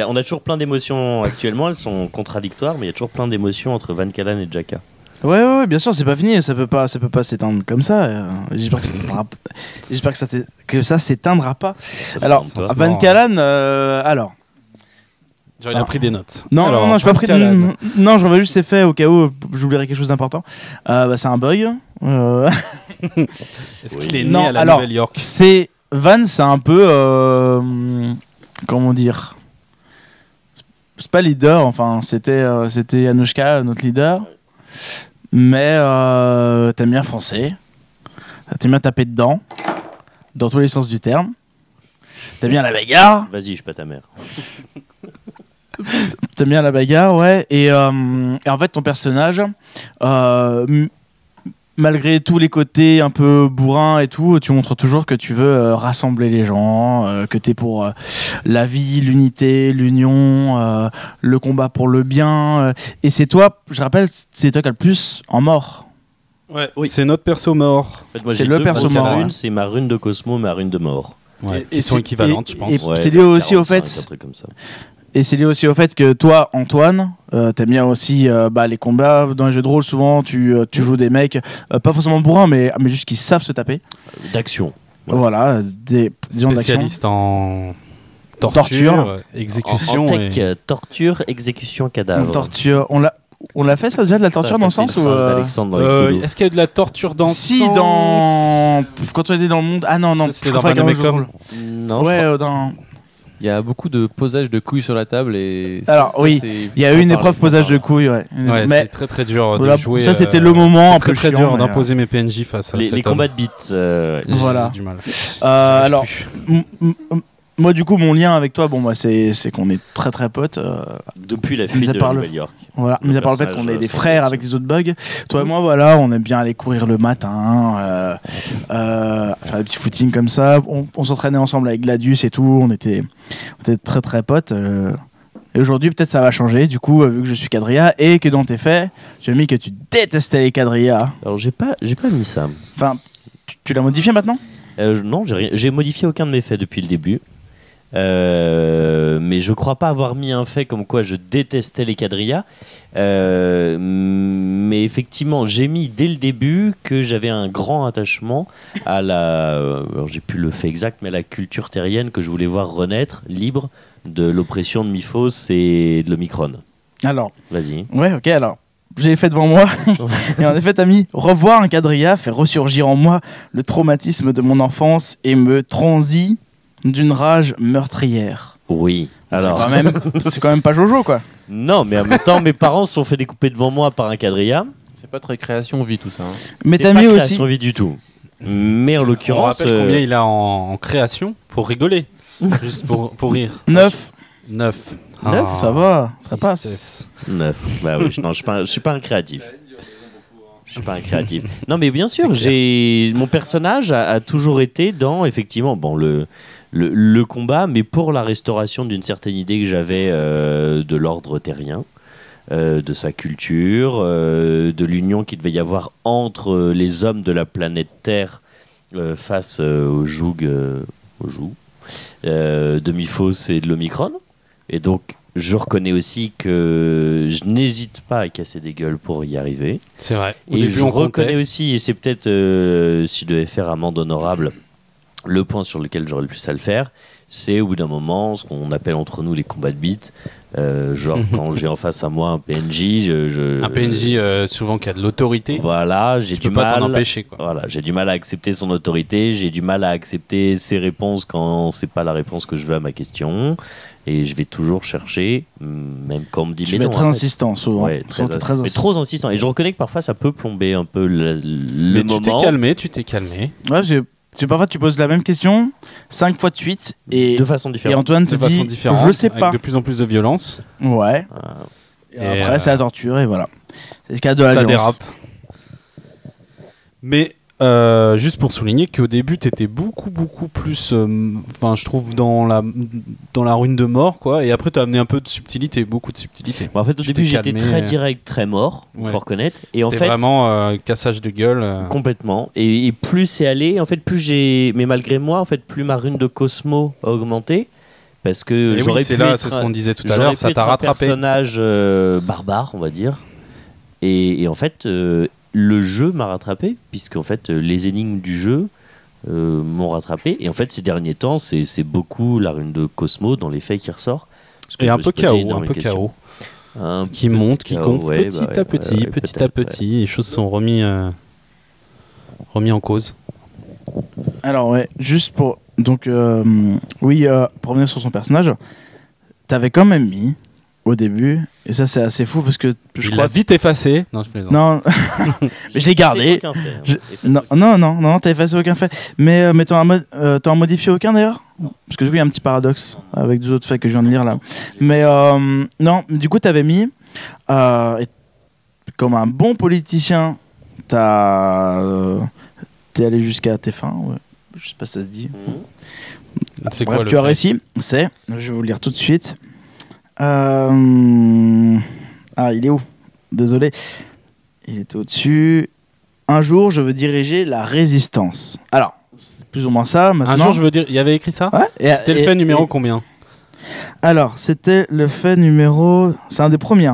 On a toujours plein d'émotions actuellement, elles sont contradictoires, mais il y a toujours plein d'émotions entre Van Callan et Jaka. Ouais, bien sûr, c'est pas fini. Ça peut pas s'éteindre comme ça. J'espère que ça s'éteindra. J'espère que ça s'éteindra pas. Alors, ça se Van mord. Callan. Alors. J'aurais pris des notes. Non, Alors, non, j'ai pas Van pris Callan. de. Non, je revois juste ces faits au cas où j'oublierais quelque chose d'important. C'est un bug. Est-ce qu'il est né Non, à la alors, Nouvelle-York? c'est un peu. Comment dire. C'est pas leader, enfin, c'était Anushka, notre leader. Mais t'aimes bien français. T'aimes bien taper dedans. Dans tous les sens du terme. T'aimes bien la bagarre. Vas-y, je suis pas ta mère. T'aimes bien la bagarre, ouais. Et en fait, ton personnage malgré tous les côtés un peu bourrins et tout, tu montres toujours que tu veux rassembler les gens, que tu es pour la vie, l'unité, l'union, le combat pour le bien. Et c'est toi, je rappelle, c'est toi qui as le plus en mort. Ouais, c'est notre perso mort. En fait, moi, C'est j'ai le deux perso grosses mort, runes, ouais. c'est ma rune de Cosmo, ma rune de mort. Ouais, Et qui sont c'est- équivalentes, je pense. et- c'est lié aussi au 45, fait- un truc comme ça. Et c'est lié aussi au fait que toi, Antoine, t'aimes bien aussi les combats. Dans les jeux de rôle, souvent, tu joues des mecs, pas forcément bourrins, mais juste qui savent se taper. D'action. Voilà, des gens d'action. Spécialiste en Torture. torture, exécution En tech, et... torture, exécution, cadavre. Torture. On l'a fait ça déjà de la torture Ça, dans le c'est une sens où. phrase d'Alexandre dans Cthulhu. Est-ce qu'il y a de la torture dans Si, le sens quand on était dans le monde. Ah non, Ça, c'était dans je confonds avec un jeu de Vanamecum. rôle. Non, je Ouais, crois- dans. Il y a beaucoup de posage de couilles sur la table et. Alors, oui, il y a eu une épreuve posage de couilles, ouais. Ouais, Mais c'est très très dur voilà, de jouer. ça, c'était le moment c'est un très peu très chiant, dur mais, d'imposer mes PNJ face à les cet combats homme. de beats. ouais. J'ai Voilà. du mal. alors, Plus. moi, du coup, mon lien avec toi, bon, bah, c'est qu'on est très très potes. Depuis la Mis fuite à de part la le- Nouvelle-York. Voilà, Le mis à part le fait personnage, qu'on est des sans frères doute. avec les autres bugs. Toi et moi, voilà, on aime bien aller courir le matin, faire des petits footings comme ça. On s'entraînait ensemble avec Gladius et tout. On était très très potes. Et aujourd'hui, peut-être ça va changer. Du coup, vu que je suis quadrilla et que dans tes faits, tu as mis que tu détestais les quadrillas. Alors j'ai pas mis ça. Enfin, tu l'as modifié maintenant ? Non, j'ai modifié aucun de mes faits depuis le début. Mais je crois pas avoir mis un fait comme quoi je détestais les quadrillas. Mais effectivement, j'ai mis dès le début que j'avais un grand attachement à la. Alors j'ai plus le fait exact, mais à la culture terrienne que je voulais voir renaître, libre de l'oppression de Miphos et de l'Omicron. Alors, Vas-y. ouais, ok, alors. J'ai fait devant moi. Et en effet, t'as mis revoir un quadrilla fait ressurgir en moi le traumatisme de mon enfance et me transit d'une rage meurtrière. Oui. Alors. C'est quand même pas Jojo, quoi. Non, mais en même temps, mes parents se sont fait découper devant moi par un quadrilla. C'est pas très création vie tout ça. Hein. Mais C'est t'as pas mis aussi. création vie du tout. Mais en On l'occurrence, rappelle combien il a en création pour rigoler. Juste pour rire. 9. 9. Neuf, Ça va, ça passe. 9. Bah oui, non, je suis pas un créatif. Je suis pas un créatif. Non, mais bien sûr, mon personnage a toujours été dans effectivement le combat, mais pour la restauration d'une certaine idée que j'avais de l'ordre terrien, de sa culture, de l'union qu'il devait y avoir entre les hommes de la planète Terre face au joug de Miphos et de l'Omicron. Et donc, je reconnais aussi que je n'hésite pas à casser des gueules pour y arriver. C'est vrai. Au Et début, je on reconnais comptait. aussi, et c'est peut-être, si je devais faire amende honorable, le point sur lequel j'aurais le plus à le faire, c'est au bout d'un moment, ce qu'on appelle entre nous les combats de beat. Genre, quand j'ai en face à moi un PNJ, Un PNJ souvent qui a de l'autorité. voilà, j'ai Tu du peux pas mal. t'en empêcher, quoi. Voilà, j'ai du mal à accepter son autorité, j'ai du mal à accepter ses réponses quand c'est pas la réponse que je veux à ma question, et je vais toujours chercher, même quand on me dit Tu mais mets non. très arrête. insistant, souvent. Ouais, Souvent, t'es très mais insistant. trop insistant. Et je reconnais que parfois ça peut plomber un peu le Mais tu t'es moment. calmé, tu t'es calmé. Ouais, parfois, tu poses la même question 5 fois de suite et, De façon et différente. Antoine te De façon dit différente, je sais pas. avec de plus en plus de violence. Ouais. Ah. Et Et, après, c'est la torture et voilà. C'est le cas de la Ça violence. dérape. Mais juste pour souligner qu'au début, t'étais beaucoup plus, enfin, je trouve dans la rune de mort, quoi. Et après, t'as amené un peu de subtilité, beaucoup de subtilité. Bon, en fait, au Tu début, t'es j'étais calmé. très direct, très mort, Ouais. faut reconnaître. Et en C'était fait, vraiment cassage de gueule. complètement. Et plus c'est allé, en fait, plus j'ai. Mais malgré moi, en fait, plus ma rune de Cosmo a augmenté. Parce que Et j'aurais oui, c'est pu là, être c'est ce qu'on disait tout à j'aurais l'heure, pu ça être t'a un rattrapé. personnage barbare, on va dire. Et en fait, le jeu m'a rattrapé, puisque en fait, les énigmes du jeu m'ont rattrapé. Et en fait, ces derniers temps, c'est beaucoup la rune de Cosmo dans les faits qui ressort. Parce que Et je un me peu suis posé chaos, un énormément peu de questions. chaos. Qui monte, qui chaos, gonfle ouais, petit bah ouais, à petit, ouais, petit à peut-être, petit. Les choses sont remis en cause. Alors, ouais, juste pour. Donc, oui, pour revenir sur son personnage, t'avais quand même mis au début, et ça, c'est assez fou parce que je Il crois. l'a vite effacé. Non, je plaisante. Non, mais je l'ai gardé. C'est aucun fait, hein. Je- Efface Non, t'as effacé aucun fait. Mais t'en as modifié aucun d'ailleurs. Parce que du coup, il y a un petit paradoxe avec deux autres faits que je viens de lire là. Mais non, du coup, t'avais mis, et comme un bon politicien t'es allé jusqu'à tes fins, ouais. Je sais pas si ça se dit. C'est Bref, quoi le tu as fait réussi, je vais vous le lire tout de suite. Ah, il est où? Désolé. Il était au-dessus. Un jour, je veux diriger la résistance. Alors, c'est plus ou moins ça. Maintenant. Un jour, je veux dire, il y avait écrit ça. Ouais, C'était le fait numéro combien? Alors, c'était le fait numéro... C'est un des premiers.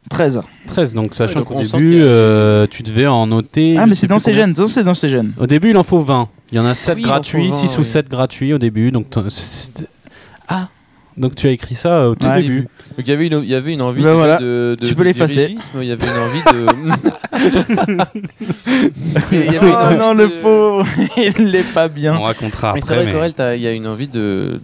13. 13, donc sachant donc qu'au on sent début, qu'il y a tu devais en noter... Ah, mais je c'est sais dans plus ces combien. gènes. C'est dans ces gènes. Au début, il en faut 20. Il y en a 7 Oui, il en gratuits, faut 20, 6 ou oui. 7 gratuits au début. Donc ah, donc tu as écrit ça au tout Ouais. début. Donc il y avait une envie Ben voilà. de Tu peux l'effacer. dirigisme, il y avait une envie de... Il y avait une Oh envie non, de- le pauvre, il l'est pas bien. On racontera Mais c'est après. vrai qu'Aurel, il y a une envie de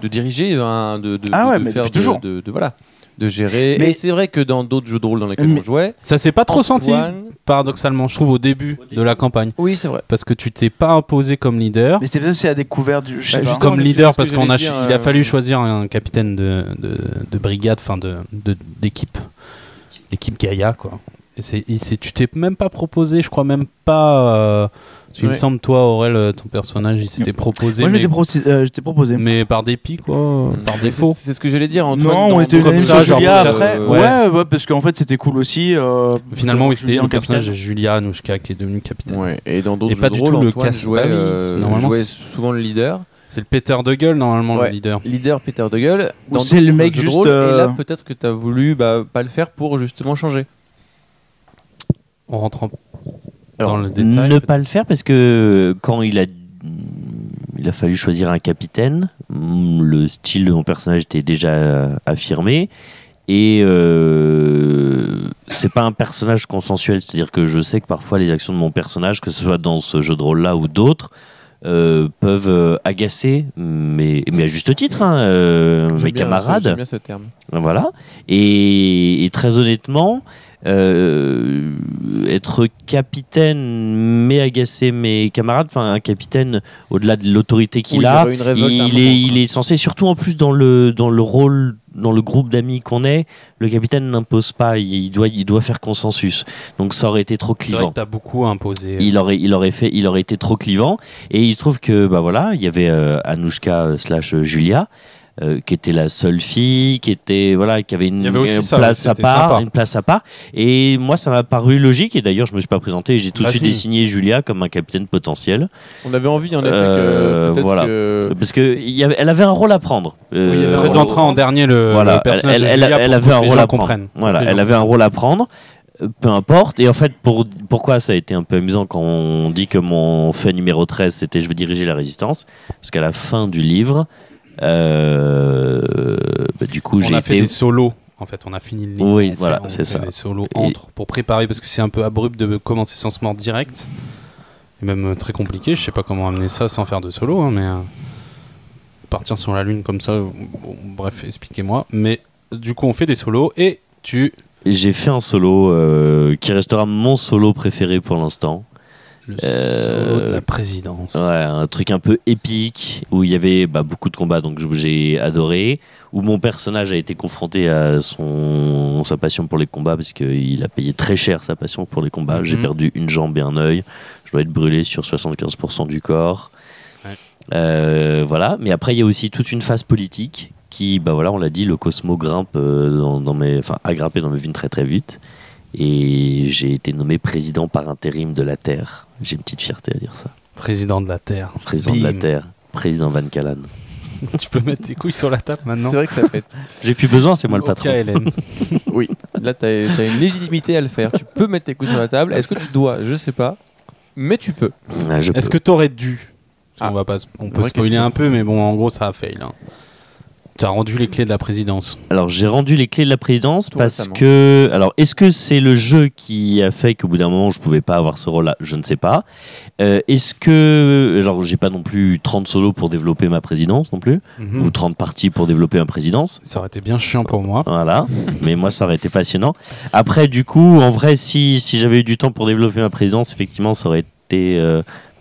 diriger, hein, de Ah ouais, de mais faire depuis toujours. voilà, de gérer. Mais- Et c'est vrai que dans d'autres jeux de rôle dans lesquels Mais- on jouait, Ça s'est pas trop senti, Antoine- paradoxalement, je trouve, au début de la campagne. Oui, c'est vrai. Parce que tu t'es pas imposé comme leader. Mais c'était peut-être aussi à découvert du. Je sais Bah, pas. justement, Comme c'est leader, ce que parce j'allais qu'on a, dire, il a fallu choisir un capitaine de brigade, enfin d'équipe. L'équipe Gaïa, quoi. Et tu t'es même pas proposé, je crois même pas. Il me Ouais. semble, toi, Aurel, ton personnage, il s'était proposé. Moi, je mais, m'étais proposé. mais par dépit, quoi. Par Mais défaut. C'est ce que j'allais dire, Antoine. Non, on dans- était dans- unanime comme sur ça, genre, Julia ça, après. ouais. Ouais, parce qu'en fait c'était cool aussi. Finalement, oui, c'était Julia le en personnage de capitaine. Julia Anouchka qui est devenu capitaine. Ouais, et dans d'autres Et jeux pas de du rôle, tout le Antoine casse- jouait, bah oui, normalement, jouait c'est- souvent le leader. C'est le péteur de gueule, normalement, Ouais. le leader. Leader Peter de Gueule. Ou Dans c'est le d'autres mec jeux de juste, rôle, Et là, peut-être que tu as voulu pas le faire pour justement changer. On rentre Alors, dans le détail. ne pas le faire parce que quand il a fallu choisir un capitaine, le style de mon personnage était déjà affirmé et c'est pas un personnage consensuel, c'est-à-dire que je sais que parfois les actions de mon personnage, que ce soit dans ce jeu de rôle là ou d'autres, peuvent agacer, mais à juste titre, hein, mes J'aime bien camarades. J'aime bien ce terme. Voilà. Et très honnêtement, être capitaine mais agacer mes camarades, enfin un capitaine au-delà de l'autorité qu'il Oui, il y a, aurait une révolte à un moment, il est censé, surtout en plus dans le rôle, dans le groupe d'amis qu'on est, le capitaine n'impose pas, il doit faire consensus. Donc ça aurait été trop C'est vrai clivant. que t'as beaucoup imposé. Il aurait été trop clivant, et il se trouve que bah voilà, il y avait Anouchka / Julia, qui était la seule fille, qui avait Il y avait aussi ça, place à c'était sympa. part, une place à part. Et moi, ça m'a paru logique. Et d'ailleurs, je me suis pas présenté. J'ai tout de Bah suite si. désigné Julia comme un capitaine potentiel, On avait envie en effet que peut-être voilà. que parce que elle avait un rôle à prendre. il y avait un rôle. Présentera en dernier le personnage de Julia pour elle que avait un les rôle gens à prendre. comprennent. Voilà, Que les elle gens avait un rôle à prendre. Peu importe. Et en fait, pourquoi ça a été un peu amusant quand on dit que mon fait numéro 13, c'était je veux diriger la résistance, parce qu'à la fin du livre, du coup, On j'ai a fait été des solos. En fait, on a fini le livre. Oui, On voilà, fait c'est ça. des solos Et- entre pour préparer parce que c'est un peu abrupt de commencer sans se mordre direct. Et même très compliqué. Je sais pas comment amener ça sans faire de solo, hein, mais partir sur la lune comme ça. Bon, bref, expliquez-moi. Mais du coup, on fait des solos et J'ai fait un solo qui restera mon solo préféré pour l'instant. le solo de la présidence. Ouais, un truc un peu épique où il y avait beaucoup de combats, donc j'ai adoré. Où mon personnage a été confronté à sa passion pour les combats parce qu'il a payé très cher sa passion pour les combats. J'ai perdu une jambe et un œil. Je dois être brûlé sur 75% du corps. Ouais. Voilà. Mais après, il y a aussi toute une phase politique qui, on l'a dit, le Cosmo grimpe a grimpé dans mes vignes très très vite. Et j'ai été nommé président par intérim de la Terre. J'ai une petite fierté à dire ça. Président de la Terre. Président de la Bim. Terre. Président Van Callan. Tu peux mettre tes couilles sur la table maintenant. C'est vrai que ça pète. J'ai plus besoin, c'est moi le Au patron. KLM. Oui, là t'as une légitimité à le faire. Tu peux mettre tes coups sur la table. Est-ce que tu dois? Je sais pas. Mais tu peux. Ah, je Est-ce peux. que t'aurais dû Ah. On peut Vraie spoiler question. un peu, mais bon, en gros, ça a fail. Hein. Tu as rendu les clés de la présidence. Alors j'ai rendu les clés de la présidence Tout parce récemment. que... Alors est-ce que c'est le jeu qui a fait qu'au bout d'un moment je pouvais pas avoir ce rôle-là? Je ne sais pas. Est-ce que... Alors j'ai pas non plus 30 solos pour développer ma présidence non plus, ou 30 parties pour développer ma présidence. Ça aurait été bien chiant pour moi. Voilà, mais moi ça aurait été passionnant. Après du coup, en vrai, si j'avais eu du temps pour développer ma présidence, effectivement ça aurait été...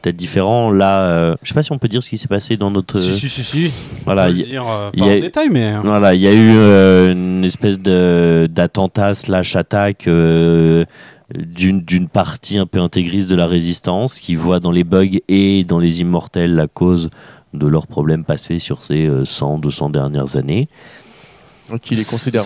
peut-être différent. Là, je sais pas si on peut dire ce qui s'est passé dans notre... Si. Voilà, On peut il le y- dire, il pas y a- en détail, mais... Voilà, il y a eu une espèce d'attentat / attaque d'une partie un peu intégriste de la résistance qui voit dans les bugs et dans les immortels la cause de leurs problèmes passés sur ces 100-200 dernières années. Donc il les considère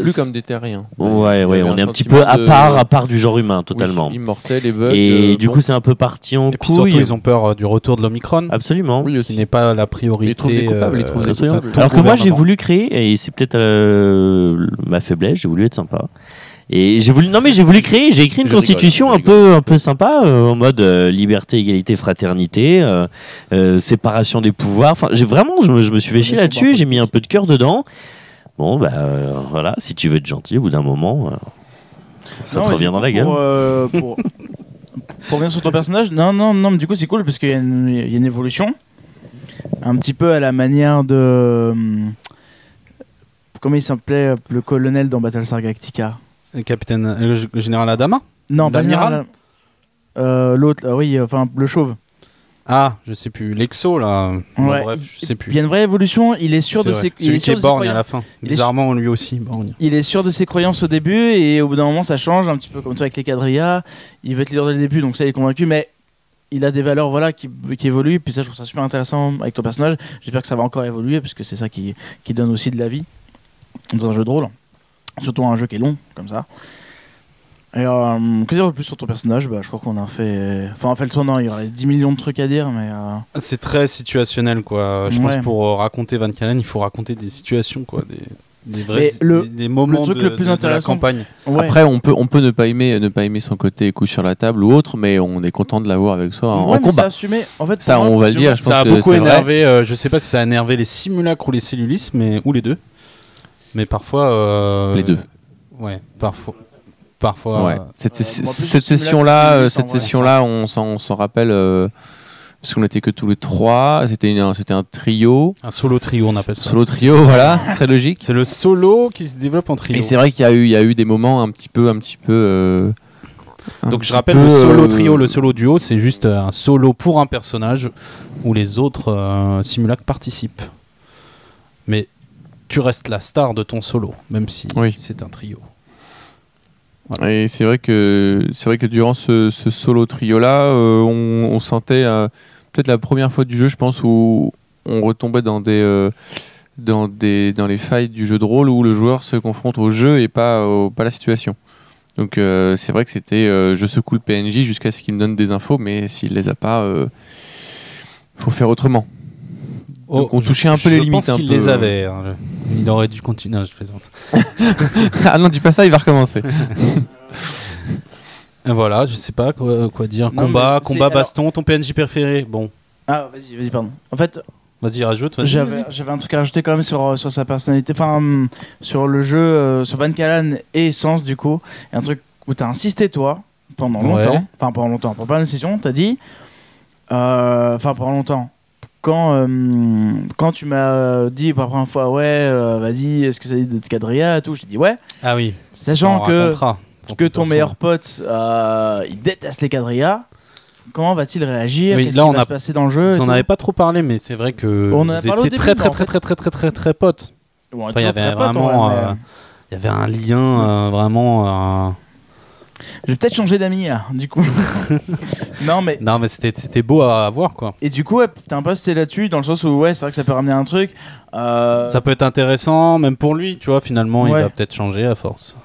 plus comme des terriens. Ouais, on est un petit peu à part du genre humain, totalement. Oui, immortel et bugs. Et du coup, c'est un peu parti en couille. Et puis surtout, ils ont peur du retour de l'Omicron. Absolument. Oui, aussi. Qui n'est pas la priorité. Ils trouvent des coupables. Alors que moi, j'ai voulu créer, et c'est peut-être ma faiblesse, j'ai voulu être sympa. Et j'ai voulu créer, j'ai écrit une constitution un peu sympa, en mode liberté, égalité, fraternité, séparation des pouvoirs. Enfin, je me suis fait chier là-dessus, j'ai mis un peu de cœur dedans. Bon, voilà, si tu veux être gentil, au bout d'un moment, ça te revient dans la gueule. Pour revenir sur ton personnage, non, mais du coup, c'est cool parce qu'il y a une évolution. Un petit peu à la manière de. Comment il s'appelait le colonel dans Battlestar Galactica? Le capitaine. Le général Adama? Non, pas l'amiral. L'autre, oui, enfin, le chauve. Ah, je sais plus. L'exo, là. Bon, Ouais. bref, je sais plus. Il y a une vraie évolution. Il est sûr de ses. Celui qui est borgne à la fin. Bizarrement, lui aussi, borgne. Il est sûr de ses croyances au début et au bout d'un moment, ça change un petit peu comme toi avec les quadrillas. Il veut être leader dès le début, donc ça, il est convaincu, mais il a des valeurs qui évoluent. Puis ça, je trouve ça super intéressant avec ton personnage. J'espère que ça va encore évoluer parce que c'est ça qui donne aussi de la vie dans un jeu de rôle. Surtout un jeu qui est long, comme ça. Et que dire de plus sur ton personnage? Je crois qu'on a fait... Enfin, on a fait le tour, non, il y aurait 10 millions de trucs à dire, mais... C'est très situationnel, quoi. Je pense pour raconter Van Kalen, il faut raconter des situations, quoi. Des vrais des moments le plus intéressant de la campagne. Ouais. Après, on peut ne pas aimer son côté coup sur la table ou autre, mais on est content de l'avoir avec soi en combat. Ça assumé. En fait, ça, on va le dire. Je pense ça a que beaucoup énervé. Je sais pas si ça a énervé les simulacres ou les cellulistes, ou les deux. Mais parfois. Les deux. Ouais, parfois. Ouais. Cette session-là, on s'en rappelle. Parce qu'on n'était que tous les trois, c'était un trio. Un solo trio, on appelle ça. Solo trio, voilà, très logique. C'est le solo qui se développe en trio. Et c'est vrai qu'il y a eu des moments un petit peu. Donc je rappelle, le solo trio, le solo duo, c'est juste un solo pour un personnage où les autres simulacres participent. Mais tu restes la star de ton solo, même si c'est un trio. Voilà. Et c'est vrai que durant ce solo trio là, on sentait peut-être la première fois du jeu, je pense, où on retombait dans les failles du jeu de rôle où le joueur se confronte au jeu et pas la situation. Donc c'est vrai que c'était je secoue le PNJ jusqu'à ce qu'il me donne des infos, mais s'il les a pas, faut faire autrement. Donc on touchait un peu les limites. Je pense qu'il les avait. Hein. Il aurait dû continuer. Non, je plaisante. Ah non, dis pas ça, il va recommencer. Et voilà, je sais pas quoi dire. Non, combat, baston, ton PNJ préféré. Bon. Ah, vas-y, pardon. En fait, vas-y, rajoute. J'avais un truc à rajouter quand même sur sa personnalité, enfin sur le jeu, sur Van Kalen et Essence du coup. Et un truc où t'as insisté toi pendant longtemps, enfin pendant longtemps, pour pas une session, t'as dit, enfin pendant longtemps. Quand tu m'as dit pour la première fois, vas-y, est-ce que ça dit d'être quadrilla et tout, j'ai dit ouais. Ah oui. Sachant que ton meilleur pote, il déteste les quadrillas. Comment va-t-il réagir? Qu'est-ce qui va se passer dans le jeu? Vous en avez pas trop parlé, mais c'est vrai que vous étiez très potes. Bon, il y avait vraiment, il y avait un lien vraiment. Je vais peut-être changer d'amis, du coup. non mais c'était beau à voir, quoi. Et du coup, t'as un peu resté là-dessus, dans le sens où c'est vrai que ça peut ramener un truc. Ça peut être intéressant, même pour lui, tu vois. Finalement, il va peut-être changer à force.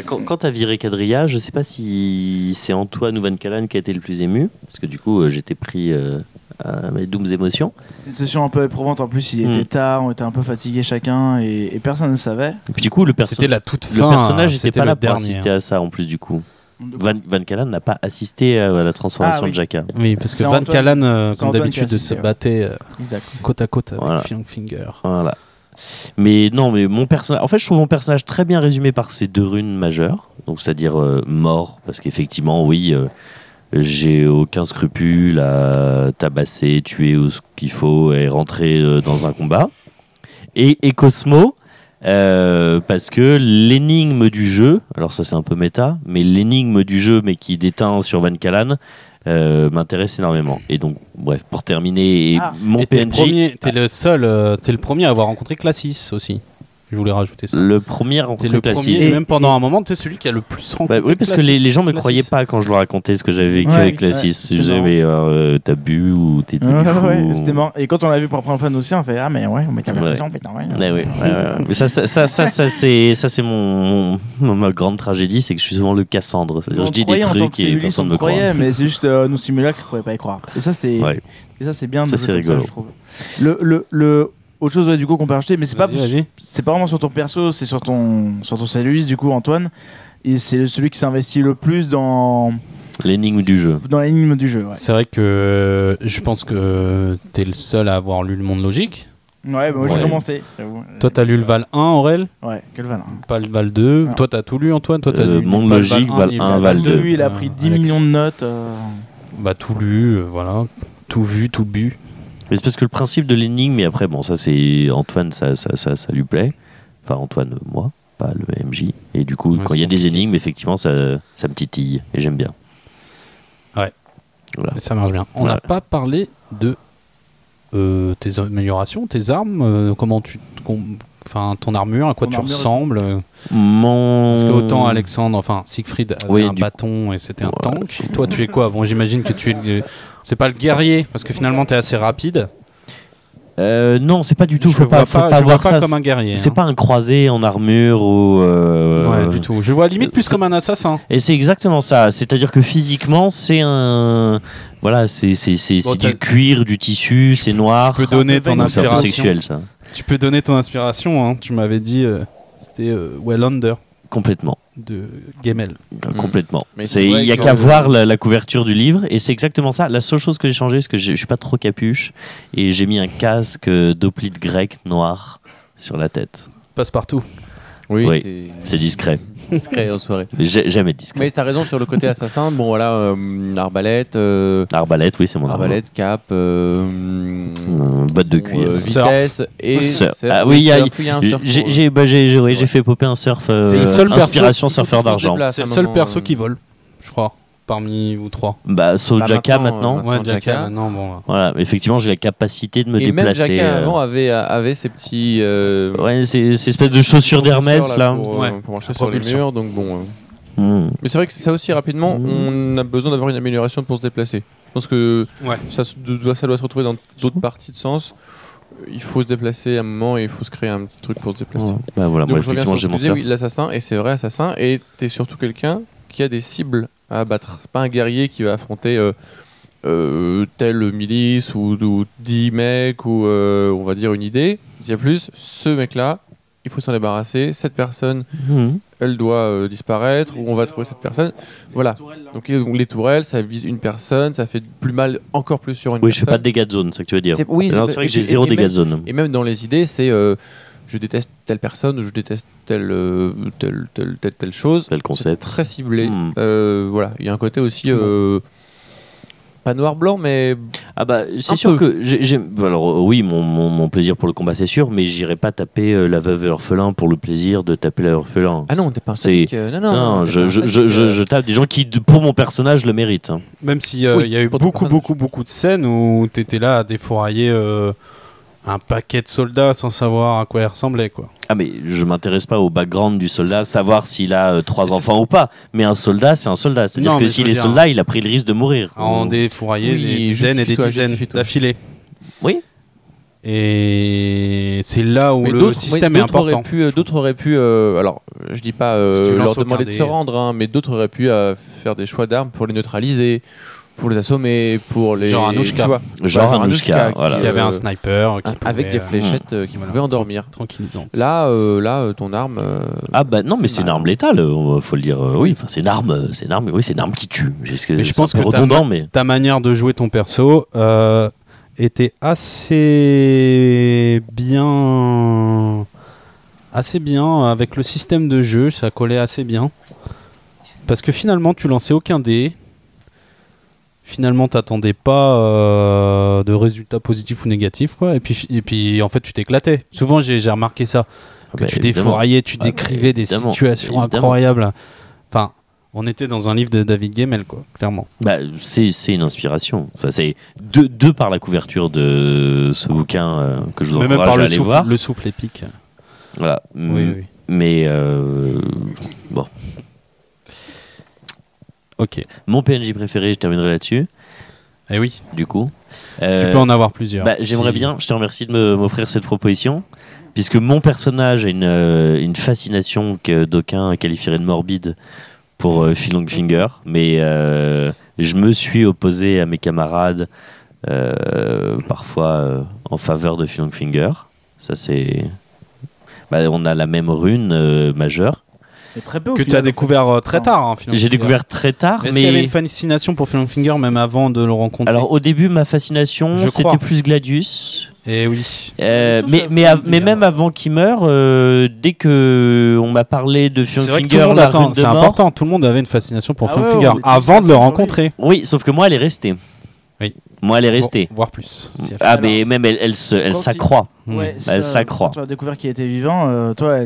Quand t'as viré Quadrilla, je sais pas si c'est Antoine ou Van Kalen qui a été le plus ému, parce que du coup j'étais pris à mes doumes émotions. C'est une session un peu éprouvante, en plus il était tard, on était un peu fatigués chacun et personne ne savait. Et puis du coup c'était la toute fin, le personnage n'était pas là pour assister à ça en plus du coup. Van Kalen n'a pas assisté à la transformation de Jaka. Oui, parce que Van Kalen, comme d'habitude, se battait côte à côte avec Finger. Voilà. Mais mon personnage, en fait, je trouve mon personnage très bien résumé par ces deux runes majeures, donc c'est-à-dire mort, parce qu'effectivement, j'ai aucun scrupule à tabasser, tuer ou ce qu'il faut et rentrer dans un combat. Et Cosmo, parce que l'énigme du jeu, alors ça c'est un peu méta, mais l'énigme du jeu, mais qui déteint sur Van Kalen, m'intéresse énormément. Et donc, bref, pour terminer, mon PNJ... T'es le premier à avoir rencontré Classis aussi. Je voulais rajouter ça. Le premier C'est rencontré le Classis. premier, et même pendant un moment, tu sais, celui qui a le plus rencontré. Oui, parce que les gens me croyaient pas quand je leur racontais ce que j'avais vécu avec Classis. Ils disaient, mais t'as bu ou t'es devenu fou. Ouais, c'était marrant. Et quand on l'a vu pour la première fois nous aussi, on fait ah mais ouais, mais t'avais raison, putain, ouais. Mais ça c'est ma grande tragédie, c'est que je suis souvent le Cassandre. C'est-à-dire, je dis des trucs et personne ne me croit. Mais c'est juste nos simulacres qui ne pouvaient pas y croire. Et ça c'était, et ça c'est bien. Ça c'est rigolo. Ça, je trouve. Le autre chose du coup qu'on peut rajouter, mais c'est pas vraiment sur ton perso, c'est sur ton celluliste du coup Antoine. Et c'est celui qui s'investit le plus dans l'énigme du jeu. Dans l'énigme du jeu. Ouais. C'est vrai que je pense que t'es le seul à avoir lu le monde logique. Ouais, bah moi j'ai commencé. Toi t'as lu le Val 1, Aurel? Ouais, que le Val 1. Pas le Val 2. Non. Toi t'as tout lu, Antoine? Toi t'as lu monde logique, Val 1, Val 2. Lui, il a pris 10 millions de notes. Bah tout lu, voilà. Tout vu, tout bu. Mais c'est parce que le principe de l'énigme, et après, bon, ça c'est Antoine, ça lui plaît. Enfin, Antoine, moi, pas le MJ. Et du coup, quand il y a des énigmes, effectivement, ça me titille et j'aime bien. Ouais. Voilà. Ça marche bien. On n'a pas parlé de tes améliorations, tes armes, comment enfin ton armure, à quoi tu ressembles. Parce que autant Alexandre, enfin Siegfried avait un bâton et c'était un tank. Toi, tu es quoi? Bon, j'imagine que tu es c'est pas le guerrier parce que finalement tu es assez rapide. Non, c'est pas du tout. Faut pas voir ça comme un guerrier. C'est pas un croisé en armure ou. Ouais, du tout. Je vois limite plus comme un assassin. Et c'est exactement ça. C'est-à-dire que physiquement, c'est un. Voilà, c'est du cuir, du tissu, c'est noir. Tu peux donner ton inspiration. C'est un peu sexuel, ça. Tu peux donner ton inspiration. Hein. Tu m'avais dit, c'était Wellander. Complètement. De Gemmel. Complètement. Il n'y a qu'à voir la couverture du livre et c'est exactement ça. La seule chose que j'ai changé, c'est que je suis pas trop capuche et j'ai mis un casque d'hoplite grec noir sur la tête. Passe-partout. Oui. C'est discret. Discret en soirée. Jamais discret. Mais t'as raison sur le côté assassin. Bon voilà, arbalète. Arbalète, oui, c'est mon arbalète, cap. Botte de cuir. Vitesse et surf. Ah oui, il y a un surf. J'ai fait popper un surf. C'est le seul inspiration surfeur d'argent. C'est le seul perso qui vole, je crois. Parmi vous trois. Sauf Jaka maintenant. Ouais, Jaka maintenant, bon. Voilà, effectivement, j'ai la capacité de me déplacer. Et même Jaka avant avait ces petits. Ouais, ces espèces de chaussures d'Hermès là. Pour marcher sur les murs, donc bon. Mais c'est vrai que c'est ça aussi rapidement, on a besoin d'avoir une amélioration pour se déplacer. Je pense que ça doit se retrouver dans d'autres parties de sens. Il faut se déplacer à un moment et il faut se créer un petit truc pour se déplacer. Bah voilà, donc moi effectivement j'ai mon surf. Oui, l'assassin, et c'est vrai assassin, et t'es surtout quelqu'un qui a des cibles à abattre. C'est pas un guerrier qui va affronter telle milice ou 10 mecs ou on va dire une idée. Il y a plus, ce mec-là, il faut s'en débarrasser. Cette personne, elle doit disparaître ou on va trouver cette personne. Voilà. Donc les tourelles, ça vise une personne, ça fait plus mal, encore plus sur une personne. Oui, je fais pas de dégâts de zone, c'est ça que tu veux dire. C'est vrai que j'ai 0 dégâts de zone. Et même dans les idées, c'est je déteste telle personne ou je déteste telle chose. Tel concept. Très ciblé. Voilà, il y a un côté aussi pas noir-blanc, mais c'est sûr que alors oui, mon plaisir pour le combat c'est sûr, mais j'irai pas taper la veuve et l'orphelin pour le plaisir de taper l'orphelin. Ah non, t'es pas un sadique. Non, je tape des gens qui pour mon personnage le méritent. Même s'il y a eu beaucoup de scènes où t'étais là à défourailler un paquet de soldats sans savoir à quoi ils ressemblaient, quoi. Ah mais je m'intéresse pas au background du soldat, savoir s'il a 3 enfants ou pas. Mais un soldat, c'est un soldat. C'est-à-dire que s'il est soldat, il a pris le risque de mourir. En défourailler des dizaines et des dizaines d'affilée. Oui. Et c'est là où le système est important. D'autres auraient pu, alors je dis pas leur demander de se rendre, mais d'autres auraient pu faire des choix d'armes pour les neutraliser, pour les assommer, pour les... Genre Anouchka. Genre Anouchka, voilà. Qui avait un sniper. Avec des fléchettes qui pouvaient endormir. Tranquillisante. Là, ton arme... non, mais c'est une arme létale, faut le dire. Oui, enfin c'est une arme qui tue. Mais je pense que ta manière de jouer ton perso était assez bien avec le système de jeu, ça collait assez bien. Parce que finalement, tu lançais aucun dé. Finalement, t'attendais pas de résultats positifs ou négatifs, quoi. Et puis, en fait, tu t'éclatais. Souvent, j'ai remarqué ça. Que tu défouraillais, tu décrivais des situations incroyables. Enfin, on était dans un livre de David Gemmel, quoi, clairement. C'est une inspiration. Enfin, c'est deux par la couverture de ce bouquin que je vous encourage à aller voir. Le souffle épique. Voilà. Oui. Mais bon. Ok. Mon PNJ préféré, je terminerai là-dessus. Eh oui. Du coup. Tu peux en avoir plusieurs. J'aimerais bien. Je te remercie de m'offrir cette proposition. Puisque mon personnage a une fascination que d'aucuns qualifieraient de morbide pour Phil Longfinger, mais je me suis opposé à mes camarades parfois en faveur de Phil Longfinger. Ça c'est, on a la même rune majeure. Et très peu, que tu as découvert très tard. Hein, j'ai découvert très tard. Est-ce qu'il y avait une fascination pour Phil Longfinger même avant de le rencontrer? Alors au début, ma fascination c'était plus Gladius. Eh oui. Mais même avant qu'il meure, dès que on m'a parlé de Phil Longfinger, c'est important. Tout le monde avait une fascination pour Phil Longfinger avant de le rencontrer. Oui, sauf que moi, elle est restée. Oui. Moi, elle est restée. Voire plus. Mais même elle s'accroît. Ouais, elle s'accroît. Quand tu as découvert qu'il était vivant, toi,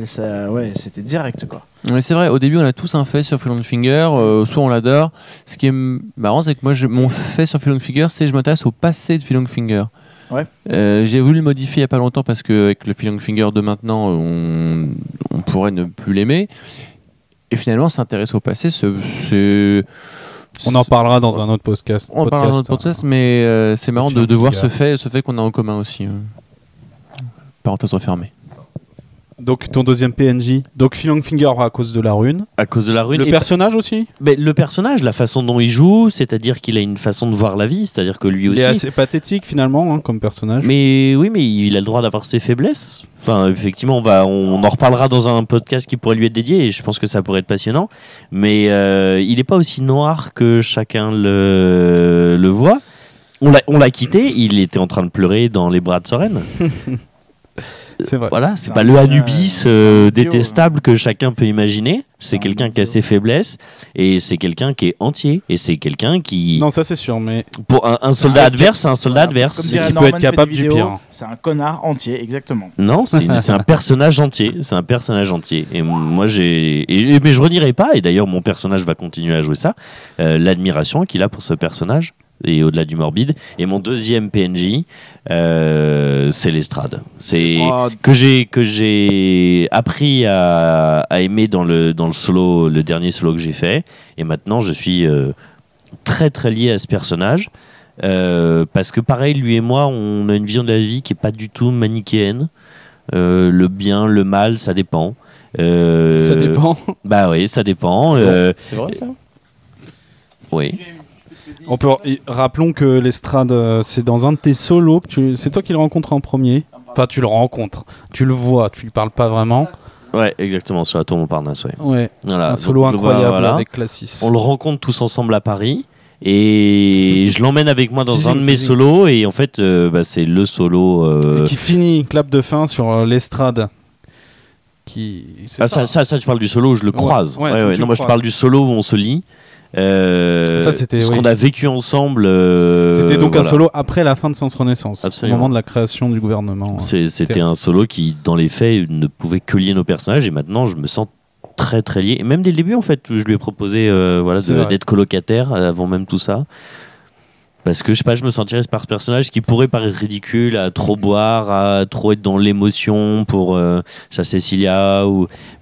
c'était direct, quoi. Mais c'est vrai, au début, on a tous un fait sur Phil Longfinger, soit on l'adore. Ce qui est marrant, c'est que moi, mon fait sur Phil Longfinger, c'est que je m'intéresse au passé de Phil Longfinger. Ouais. J'ai voulu le modifier il n'y a pas longtemps parce qu'avec le Phil Longfinger de maintenant, on pourrait ne plus l'aimer. Et finalement, s'intéresser au passé, on en parlera dans un autre podcast. On en parlera dans un autre podcast, mais c'est marrant de voir ce fait qu'on a en commun aussi. Parenthèse refermée. Donc ton deuxième PNJ, donc Phil Longfinger à cause de la rune. À cause de la rune. Le personnage aussi. Mais le personnage, la façon dont il joue, c'est-à-dire qu'il a une façon de voir la vie, c'est-à-dire que lui aussi. Il est assez pathétique finalement comme personnage. Mais oui, mais il a le droit d'avoir ses faiblesses. Enfin, effectivement, on en reparlera dans un podcast qui pourrait lui être dédié et je pense que ça pourrait être passionnant. Mais il n'est pas aussi noir que chacun le voit. On l'a quitté, il était en train de pleurer dans les bras de Soren. C'est vrai. Voilà, c'est pas le Anubis détestable que chacun peut imaginer. C'est quelqu'un qui a ses faiblesses et c'est quelqu'un qui est entier et c'est quelqu'un qui. Non, ça c'est sûr, mais pour un soldat adverse, c'est un soldat adverse qui peut être capable du pire. C'est un connard entier, exactement. Non, c'est un personnage entier. C'est un personnage entier. Et moi mais je redirai pas. Et d'ailleurs, mon personnage va continuer à jouer ça. L'admiration qu'il a pour ce personnage. Et au-delà du morbide. Et mon deuxième PNJ, c'est l'estrade. C'est que j'ai appris à aimer dans le solo, le dernier solo que j'ai fait. Et maintenant, je suis très très lié à ce personnage. Parce que pareil, lui et moi, on a une vision de la vie qui est pas du tout manichéenne. Le bien, le mal, ça dépend. Ça dépend. Bah oui, ça dépend. C'est vrai ça ? Oui. Rappelons que l'estrade, c'est dans un de tes solos. C'est toi qui le rencontres en premier. Enfin, tu le rencontres. Tu le vois. Tu lui parles pas vraiment. Ouais, exactement. Sur la tour Montparnasse. Ouais. Voilà. Un solo incroyable avec Classis. On le rencontre tous ensemble à Paris. Et je l'emmène avec moi dans un de mes solos. Et en fait, c'est le solo. Qui finit, clap de fin sur l'estrade. Ça, tu parles du solo où je le croise. Ouais. Non, moi, je parle du solo où on se lit. Ça, c'était ce qu'on a vécu ensemble. C'était donc un solo après la fin de Sens Renaissance, Absolument. au moment de la création du gouvernement. C'était un solo qui, dans les faits, ne pouvait que lier nos personnages. Et maintenant, je me sens très très lié. Et même dès le début, en fait, je lui ai proposé d'être colocataire avant même tout ça. Parce que je sais pas, je me sentirais par ce personnage qui pourrait paraître ridicule, à trop boire, à trop être dans l'émotion pour sa Cecilia.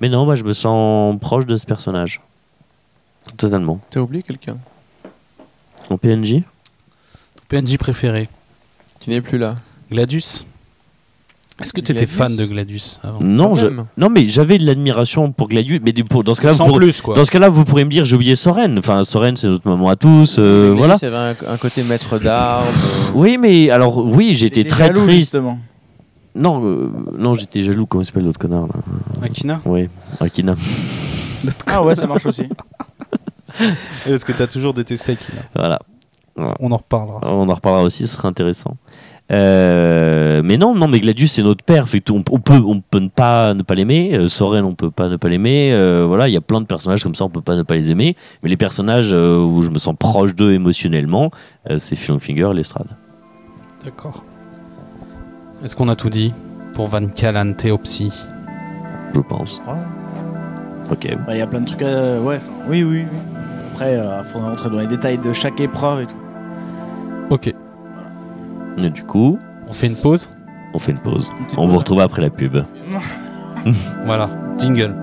Mais non, moi je me sens proche de ce personnage. Totalement. T'as oublié quelqu'un ? En PNJ ? Ton PNJ préféré ? Qui n'est plus là. Gladius ? Est-ce que tu étais fan de Gladius avant ? Non, mais j'avais de l'admiration pour Gladius. Mais dans ce cas-là, dans ce cas-là, vous pourrez me dire j'ai oublié Soren. Enfin, Soren, c'est notre maman à tous. Voilà. Il y avait un côté maître d'armes. Oui, mais alors, oui, j'étais très jaloux, triste. Justement. Non, j'étais jaloux. Comment s'appelle l'autre connard là ? Akina ? Oui, Akina. Ah ouais, ça marche aussi. Est-ce que tu as toujours détesté Akina ? Voilà. On en reparlera. On en reparlera aussi, ce sera intéressant. Mais mais Gladius c'est notre père, fait on peut ne pas l'aimer. Soren on peut pas ne pas l'aimer. Voilà, il y a plein de personnages comme ça, on peut pas ne pas les aimer. Mais les personnages où je me sens proche d'eux émotionnellement, c'est Phil Longfinger, l'estrade. D'accord. Est-ce qu'on a tout dit pour Van Callan Théopsy ? Je pense. Ouais. Ok. Il y a plein de trucs à... Oui. Après, il faudra rentrer dans les détails de chaque épreuve et tout. Ok. Et du coup... On fait une pause ? On fait une pause. On vous retrouve après la pub. Voilà, jingle.